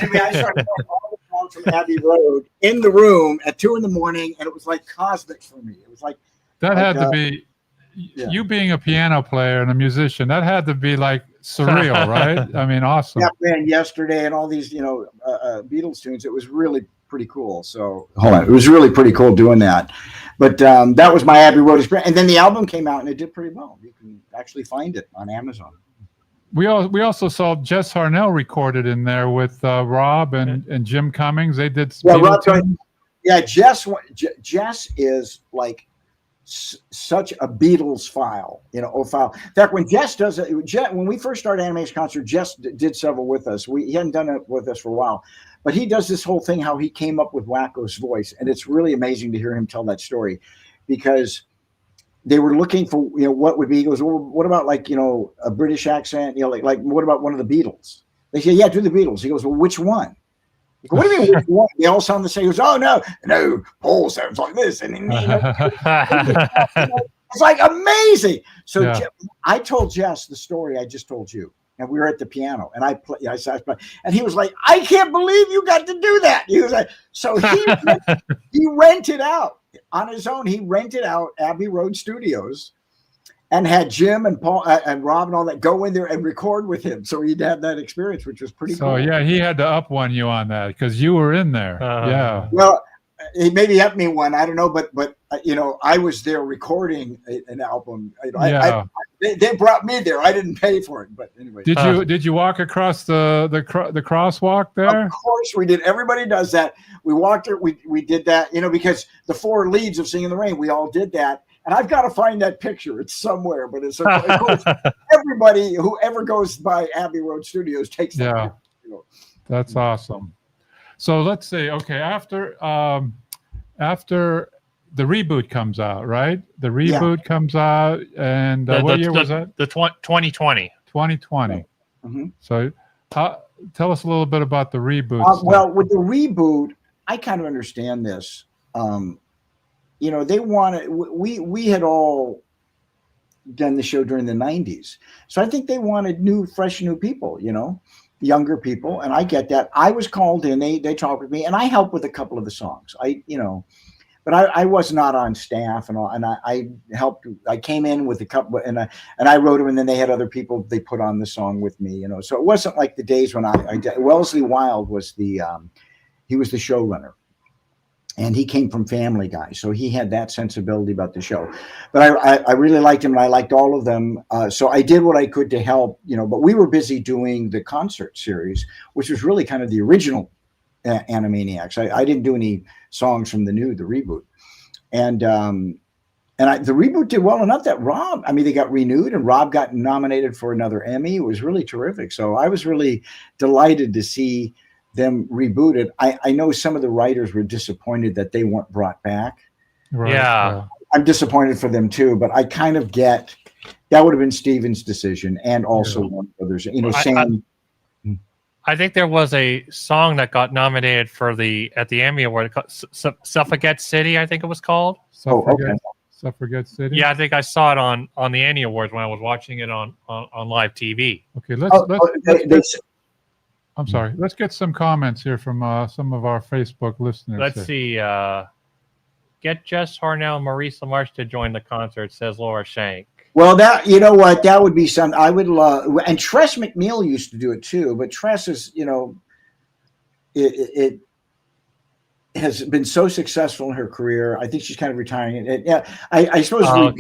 Anyway, I started playing all the songs from Abbey Road in the room at 2 in the morning, and it was like cosmic for me. It was like that had to be you being a piano player and a musician. That had to be like surreal, right? I mean, awesome. Yeah, man, Yesterday and all these, Beatles tunes. It was really pretty cool. So hold on, it was really pretty cool doing that. But that was my Abbey Road experience. And then the album came out, and it did pretty well. You can actually find it on Amazon. We also saw Jess Harnell recorded in there with Rob and Jim Cummings. They did. Yeah, Jess is like such a Beatles file, file. In fact, when Jess does it, when we first started Animaniacs In Concert, Jess did several with us. He hadn't done it with us for a while, but he does this whole thing how he came up with Wacko's voice, and it's really amazing to hear him tell that story, because they were looking for what would be. He goes, well, what about like a British accent? Like what about one of the Beatles? They say, yeah, do the Beatles. He goes, well, which one? What do you mean? Which one? They all sound the same. He goes, oh no, Paul sounds like this, and it's like amazing. So I told Jess the story I just told you, and we were at the piano, and I sat, and he was like, I can't believe you got to do that. He was like, so he rented out on his own. He rented out Abbey Road Studios. And had Jim and Paul and Rob and all that go in there and record with him, so he'd have that experience, which was pretty cool. So yeah, he had to up one you on that because you were in there. Yeah. Well, he maybe upped me one. I don't know, but I was there recording an album. They brought me there. I didn't pay for it, but anyway. Did you walk across the crosswalk there? Of course we did. Everybody does that. We walked it. We did that. Because the 4 leads of Singing in the Rain, we all did that. And I've got to find that picture. It's somewhere, but of course, everybody who ever goes by Abbey Road Studios takes that picture. That's awesome. So let's say, okay, after the reboot comes out, right? The reboot comes out, and what year was that? The 2020. 2020. Mm-hmm. So tell us a little bit about the reboot. Well, with the reboot, I kind of understand this. They wanted, we had all done the show during the 90s. So I think they wanted fresh new people, younger people. And I get that. I was called in, they talked with me, and I helped with a couple of the songs. But I was not on staff and all. And I helped, I came in with a couple, and I wrote them, and then they had other people they put on the song with me, So it wasn't like the days when Wellesley Wild was he was the showrunner. And he came from Family Guy, so he had that sensibility about the show. But I really liked him, and I liked all of them. So I did what I could to help, But we were busy doing the concert series, which was really kind of the original Animaniacs. I didn't do any songs from the reboot. And the reboot did well enough that they got renewed, and Rob got nominated for another Emmy. It was really terrific. So I was really delighted to see them rebooted. I know some of the writers were disappointed that they weren't brought back. Right. Yeah. I'm disappointed for them too, but I kind of get that would have been Steven's decision, and also Warner Brothers. Sam. I think there was a song that got nominated for at the Emmy Award, Suffragette City, I think it was called. Suffragette City. Yeah, I think I saw it on the Annie Awards when I was watching it on live TV. Okay, I'm sorry. Let's get some comments here from some of our Facebook listeners. Let's see. Get Jess Harnell and Maurice LaMarche to join the concert, says Laura Shank. Well, that would be something I would love. And Tress MacNeille used to do it too, but Tress is, has been so successful in her career. I think she's kind of retiring. Yeah, I suppose if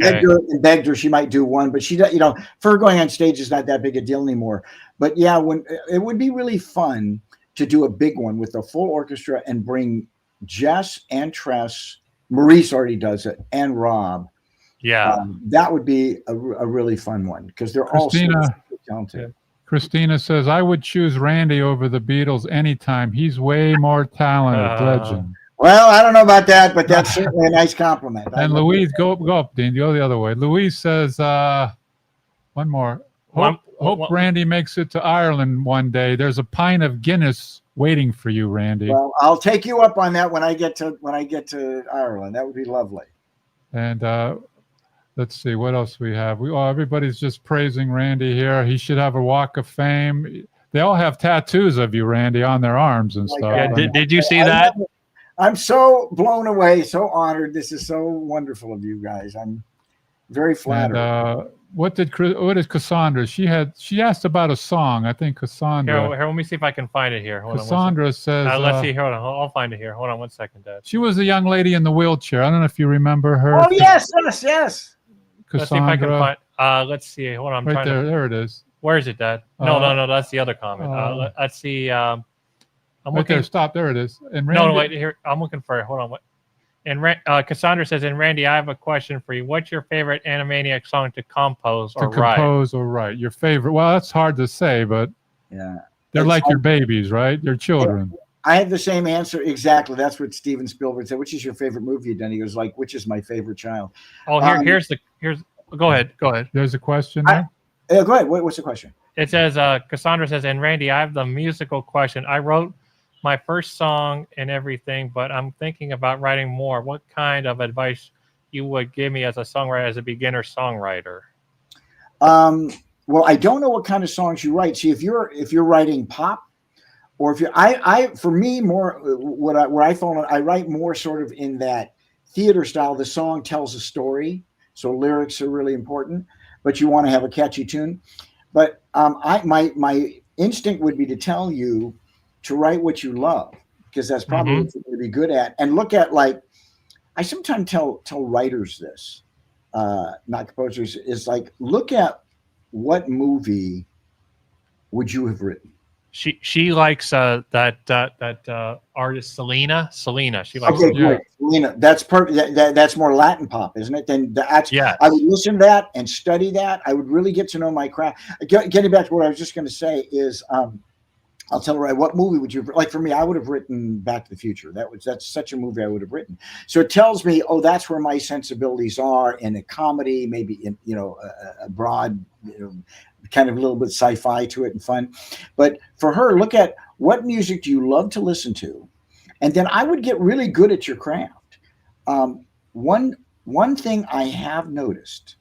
we begged her, she might do one, but she, for her going on stage is not that big a deal anymore. But yeah, when it would be really fun to do a big one with a full orchestra and bring Jess and Tress, Maurice already does it, and Rob. Yeah, that would be a really fun one because they're all so talented. Yeah. Christina says, I would choose Randy over the Beatles anytime. He's way more talented. Legend. Well, I don't know about that, but that's certainly a nice compliment. And Louise, go up, Dean. Go the other way. Louise says, one more. Hope Randy makes it to Ireland one day. There's a pint of Guinness waiting for you, Randy. Well, I'll take you up on that when I get to Ireland. That would be lovely. And let's see what else we have. Everybody's just praising Randy here. He should have a Walk of Fame. They all have tattoos of you, Randy, on their arms and stuff. Yeah, did you see that? I'm so blown away, so honored. This is so wonderful of you guys. I'm very flattered. And, what is Cassandra? She asked about a song. I think Cassandra. Here, let me see if I can find it here. Hold Cassandra says. Let's see. Hold on. I'll find it here. Hold on 1 second, Dad. She was the young lady in the wheelchair. I don't know if you remember her. Oh yes. Cassandra. Let's see if I can find. Let's see. Hold on. I'm trying there it is. Where is it, Dad? No. That's the other comment. Let's see. I'm looking. There. Stop. There it is. And Randy, no, wait. Here. I'm looking for it. Hold on. What? And Cassandra says, and Randy, I have a question for you. What's your favorite Animaniac song to compose or write? Your favorite. Well, that's hard to say, but yeah, they're like your babies, right? They're children. I have the same answer exactly. That's what Steven Spielberg said. Which is your favorite movie you've done? He goes like, which is my favorite child? Oh, here's. Go ahead. There's a question there. Go ahead. What's the question? It says, Cassandra says, and Randy, I have the musical question. I wrote my first song and everything, but I'm thinking about writing more. What kind of advice you would give me as a songwriter, as a beginner songwriter? Well, I don't know what kind of songs you write. See, if you're writing pop, or if you're, for me, more where I fall, I write more sort of in that theater style. The song tells a story, so lyrics are really important, but you want to have a catchy tune. But my instinct would be to tell you to write what you love, because that's probably what you're going to be good at. And look at, like, I sometimes tell writers this, not composers, is like, look at what movie would you have written? She likes that artist Selena. She likes. Okay, great. Selena. That's perfect. That's more Latin pop, isn't it? Then yeah. I would listen to that and study that. I would really get to know my craft. Getting back to what I was just going to say is, I'll tell her, what movie would you have, like for me, I would have written Back to the Future. That's such a movie I would have written. So it tells me, that's where my sensibilities are in a comedy, maybe in, a broad, kind of a little bit sci-fi to it and fun. But for her, look at what music do you love to listen to? And then I would get really good at your craft. One thing I have noticed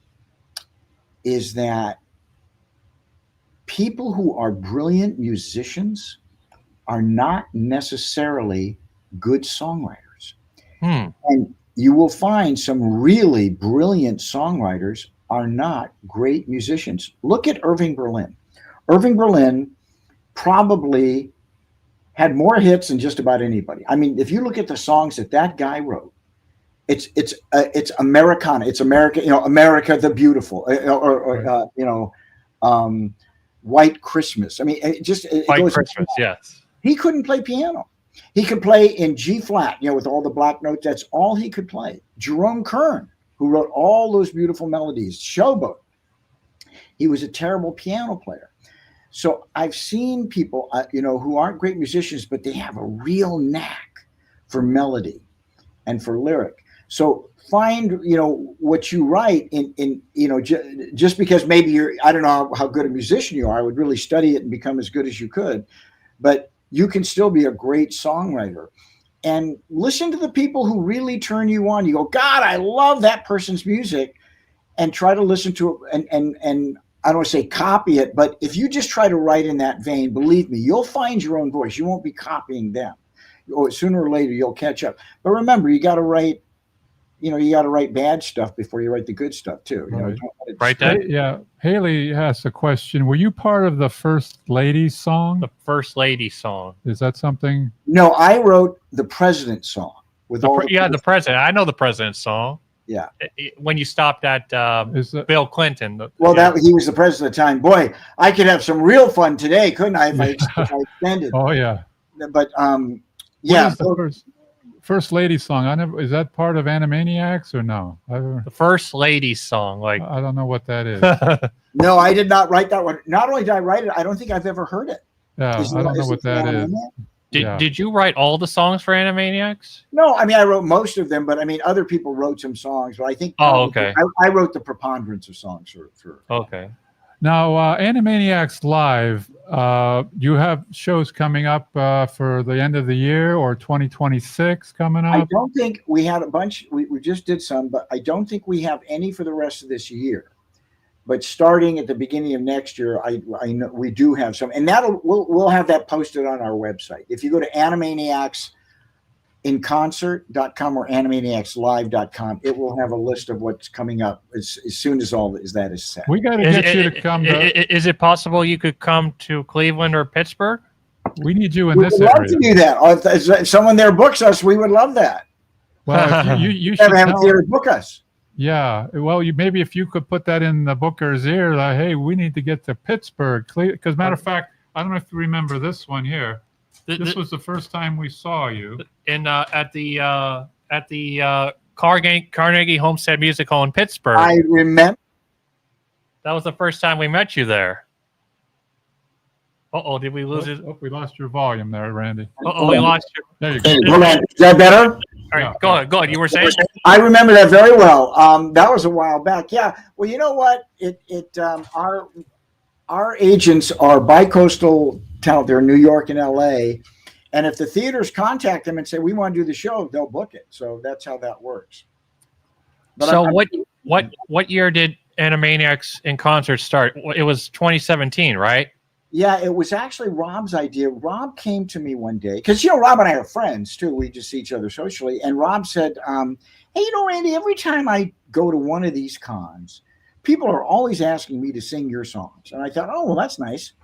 is that people who are brilliant musicians are not necessarily good songwriters. And you will find some really brilliant songwriters are not great musicians. Look at Irving Berlin. Irving Berlin probably had more hits than just about anybody. I mean, if you look at the songs that guy wrote, it's Americana. It's America, America the Beautiful, White Christmas. I mean, it White goes Christmas, yes. He couldn't play piano. He could play in G flat, with all the black notes. That's all he could play. Jerome Kern, who wrote all those beautiful melodies, Showboat, he was a terrible piano player. So I've seen people, who aren't great musicians, but they have a real knack for melody and for lyric. So find, what you write in just because maybe I don't know how good a musician you are. I would really study it and become as good as you could, but you can still be a great songwriter. And listen to the people who really turn you on. You go, God, I love that person's music, and try to listen to it and I don't want to say copy it, but if you just try to write in that vein, believe me, you'll find your own voice. You won't be copying them. Or sooner or later, you'll catch up. But remember, you got to write you got to write bad stuff before you write the good stuff too. You know, Right. don't let it Right, stay. Dad? Yeah. Haley has a question. Were you part of the First Lady song? The First Lady song. Is that something? No, I wrote the President song with all the The President. I know the President's song. Yeah. When you stopped at Is that, Bill Clinton. Well, that he was the president at the time. Boy, I could have some real fun today, couldn't I? If I extended. oh yeah. But What yeah. is the first Lady song? Is that part of Animaniacs or no? The First Lady song. Like I don't know what that is. No, I did not write that one. Not only did I write it, I don't think I've ever heard it. Yeah, I don't know what that is. Did you write all the songs for Animaniacs? No, I mean I wrote most of them, but I mean other people wrote some songs. But I think okay. I wrote the preponderance of songs for Okay. Now, Animaniacs Live, you have shows coming up for the end of the year or 2026 coming up? I don't think we had a bunch. We just did some, but I don't think we have any for the rest of this year. But starting at the beginning of next year, I know we do have some, and we'll have that posted on our website. If you go to animaniacsinconcert.com or animaniacslive.com, it will have a list of what's coming up as soon as that is set. We got to get you to come. Is it possible you could come to Cleveland or Pittsburgh? We need you in We this would love area. to do that. If someone there books us, we would love that. Well, you should Have a theater book us. Yeah, well, maybe if you could put that in the booker's ear, like, hey, we need to get to Pittsburgh. Because matter of fact, I don't know if you remember this one here. This was the first time we saw you. At the Carnegie Homestead Musical in Pittsburgh. I remember. That was the first time we met you there. Did we lose it? Oh, we lost your volume there, Randy. We lost you. There you go. Hold on. Is that better? All right, go ahead. You were saying? I remember that very well. That was a while back. Yeah. Well, you know what? Our agents are bicoastal talent. They're in New York and LA. And if the theaters contact them and say, we want to do the show, they'll book it. So that's how that works. But so what year did Animaniacs in Concert start? It was 2017, right? Yeah, it was actually Rob's idea. Rob came to me one day because, Rob and I are friends too. We just see each other socially. And Rob said, hey, Randy, every time I go to one of these cons, people are always asking me to sing your songs. And I thought, oh, well, that's nice.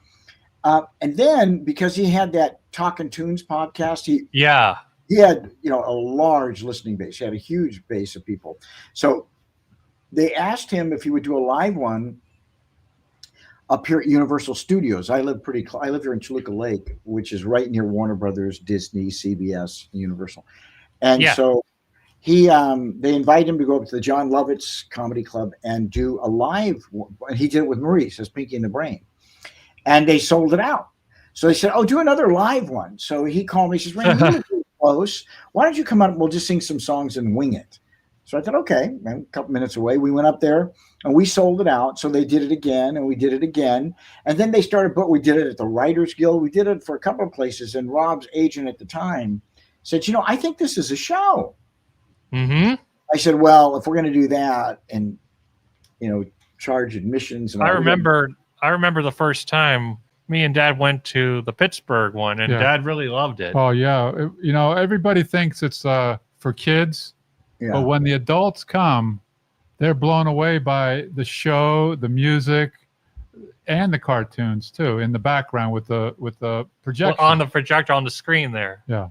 And then because he had that Talkin' Tunes podcast, he had, a large listening base. He had a huge base of people. So they asked him if he would do a live one up here at Universal Studios. I live here in Toluca Lake, which is right near Warner Brothers, Disney, CBS, Universal. And so they invite him to go up to the John Lovitz Comedy Club and do a live one. He did it with Maurice as Pinky and the Brain. And they sold it out. So they said, oh, do another live one. So he called me. He says, Randy, you live close. Why don't you come out and we'll just sing some songs and wing it. So I thought, okay, a couple minutes away. We went up there and we sold it out. So they did it again and we did it again. And then they started, but we did it at the Writers Guild. We did it for a couple of places. And Rob's agent at the time said, I think this is a show. Mm-hmm. I said, well, if we're going to do that and, charge admissions. And I remember the first time me and Dad went to the Pittsburgh one and Dad really loved it. Oh, yeah. Everybody thinks it's for kids. Yeah. But when the adults come, they're blown away by the show, the music, and the cartoons too in the background with the projection on the projector on the screen there. Yeah.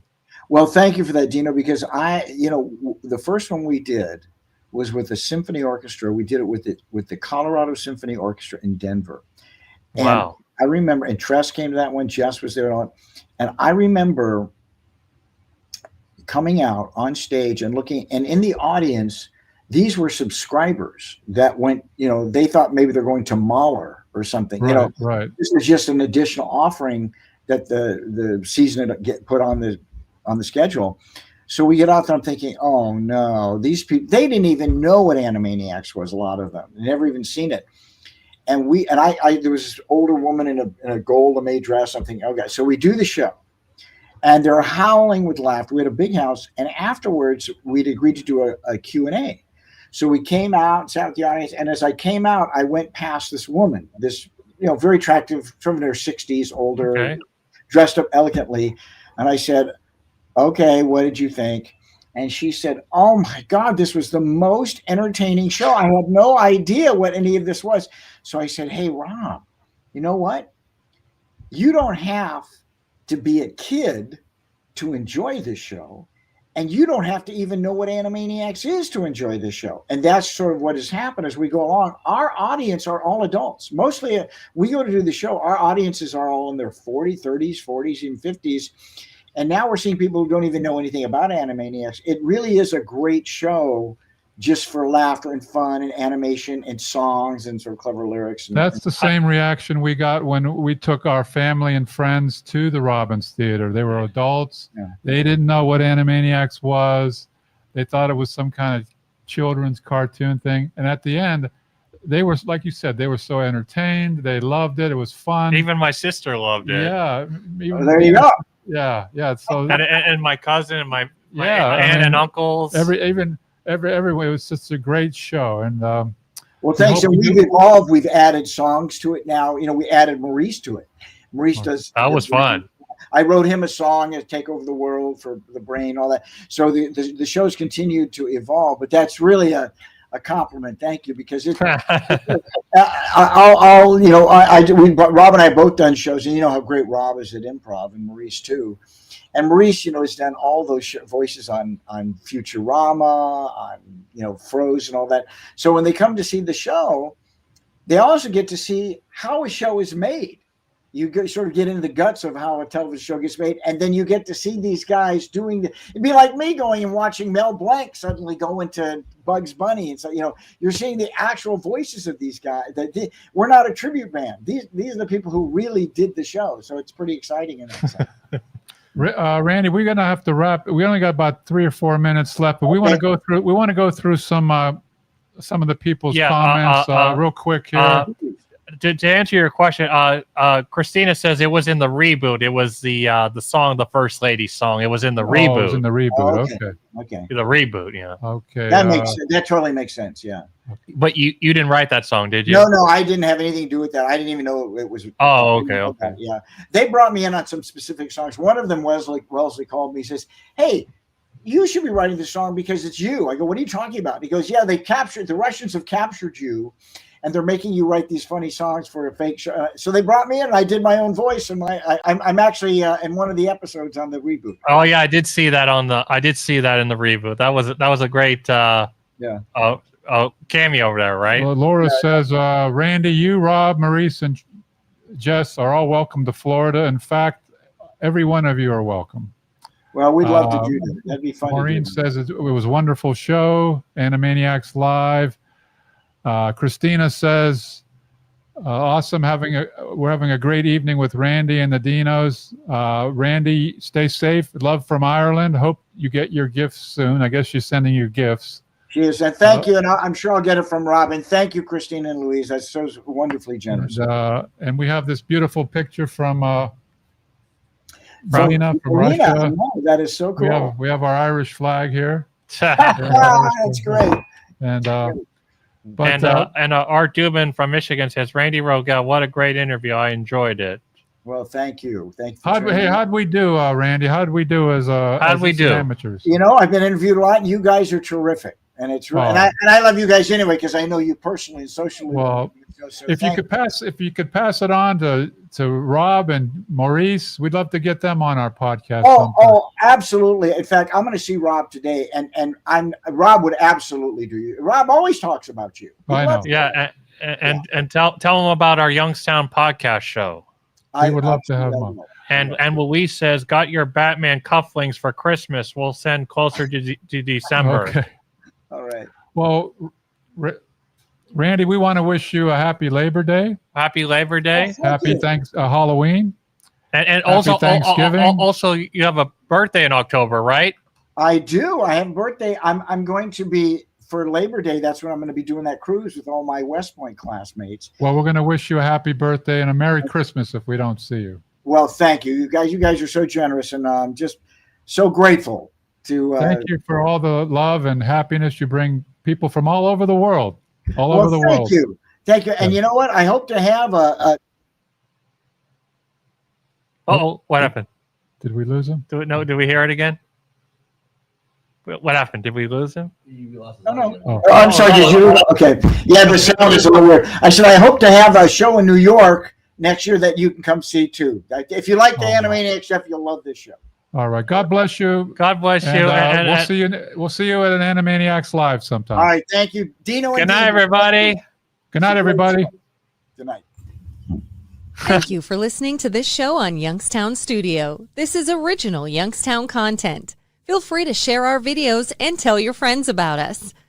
Well, thank you for that, Dino. Because the first one we did was with the symphony orchestra. We did it with the Colorado Symphony Orchestra in Denver. And wow. I remember, and Tress came to that one. Jess was there, and I remember coming out on stage and looking, and in the audience, these were subscribers that went, they thought maybe they're going to Mahler or something. Right. This was just an additional offering that the season had get put on the schedule. So we get out there, I'm thinking, oh no, these people, they didn't even know what Animaniacs was, a lot of them. They never even seen it. And I there was this older woman in a gold lame dress. I'm thinking, okay, so we do the show. And they're howling with laughter. We had a big house. And afterwards, we'd agreed to do a Q&A. So we came out, sat with the audience. And as I came out, I went past this woman, this very attractive, from in her 60s, older, dressed up elegantly. And I said, okay, what did you think? And she said, "Oh my God, this was the most entertaining show. I had no idea what any of this was." So I said, "Hey, Rob, you know what? You don't have to be a kid to enjoy this show. And you don't have to even know what Animaniacs is to enjoy this show." And that's sort of what has happened as we go along. Our audience are all adults. Mostly, we go to do the show, our audiences are all in their 40s, 30s, 40s, and 50s. And now we're seeing people who don't even know anything about Animaniacs. It really is a great show just for laughter and fun and animation and songs and sort of clever lyrics. That's the same reaction we got when we took our family and friends to the Robbins Theater. They were adults. Yeah. They didn't know what Animaniacs was. They thought it was some kind of children's cartoon thing. And at the end, they were, like you said, they were so entertained. They loved it. It was fun. Even my sister loved it. Yeah. There you go. Yeah. So And my cousin and my Yeah, aunt and uncles. everyone, it was just a great show. And Well, thanks. And we've evolved. We've added songs to it now. We added Maurice to it. Maurice does. That was fun. I wrote him a song, "Take Over the World" for the brain, all that. So the show's continued to evolve, but that's really a compliment. Thank you, because it. Rob and I have both done shows, and you know how great Rob is at improv, and Maurice too. And Maurice, has done all those voices on Futurama, on Frozen, and all that. So when they come to see the show, they also get to see how a show is made. You sort of get into the guts of how a television show gets made, and then you get to see these guys doing it'd be like me going and watching Mel Blanc suddenly go into Bugs Bunny, and so you're seeing the actual voices of these guys. We're not a tribute band. These are the people who really did the show, so it's pretty exciting in that sense. Randy, we're gonna have to wrap. We only got about 3 or 4 minutes left, but we want to go through. We want to go through some of the people's comments real quick here. To answer your question, Christina says it was in the reboot. It was the song, the First Lady song. It was in the reboot. It was in the reboot. Okay. The reboot, yeah. Okay. That totally makes sense. Yeah. But you didn't write that song, did you? No, I didn't have anything to do with that. I didn't even know it was. Oh, okay. Yeah. They brought me in on some specific songs. One of them, Wellesley called me. He says, "Hey, you should be writing this song because it's you." I go, "What are you talking about?" He goes, "Yeah, the Russians have captured you, and they're making you write these funny songs for a fake show." So they brought me in, and I did my own voice, and I'm actually in one of the episodes on the reboot. Oh yeah, I did see that in the reboot. That was a great cameo over there, right? Well, Laura says, Randy, you, Rob, Maurice, and Jess are all welcome to Florida. In fact, every one of you are welcome. Well, we'd love to do that. That'd be fun. Maureen says it was a wonderful show. Animaniacs Live. Christina says, awesome. We're having a great evening with Randy and the Dinos. Randy, stay safe. Love from Ireland. Hope you get your gifts soon. I guess she's sending you gifts. She is, and thank you. And I'm sure I'll get it from Robin. Thank you, Christina and Louise. That's so wonderfully generous. And we have this beautiful picture from Russia. That is so cool. We have our Irish flag here. That's great. And Art Dubin from Michigan says, "Randy Rogel, what a great interview. I enjoyed it." Well, thank you. How'd we do, Randy? How'd we do as amateurs? I've been interviewed a lot, and you guys are terrific. And it's really, and I love you guys anyway because I know you personally and socially. Well, if you could pass it on to Rob and Maurice, we'd love to get them on our podcast. Oh, absolutely. In fact, I'm going to see Rob today, and Rob would absolutely do you. Rob always talks about you. I know. Yeah, and tell them about our Youngstown podcast show. We would love to have them on. And Louise says, "Got your Batman cufflinks for Christmas. We'll send closer to December." Okay. All right. Well, Randy, we want to wish you a happy Labor Day. Happy Labor Day. Happy Halloween. And also Thanksgiving. Also, you have a birthday in October, right? I do. I have a birthday. I'm going to be for Labor Day. That's when I'm going to be doing that cruise with all my West Point classmates. Well, we're going to wish you a happy birthday and a Merry Christmas if we don't see you. Well, thank you. You guys are so generous, and I'm just so grateful. Thank you for all the love and happiness you bring people from all over the world. Over the world. Thank you. And you know what? I hope to have Uh-oh, what happened? Did we lose him? Do we hear it again? What happened? Did we lose him? No, no. Oh. Oh, I'm sorry. Did you? Okay. Yeah, the sound is a little weird. I said I hope to have a show in New York next year that you can come see too. If you like the Animaniacs stuff, you'll love this show. All right. God bless you. God bless you. And, we'll see you at an Animaniacs Live sometime. All right. Thank you, Dino. Good night, everybody. Good night, everybody. Good night. Thank you for listening to this show on Youngstown Studio. This is original Youngstown content. Feel free to share our videos and tell your friends about us.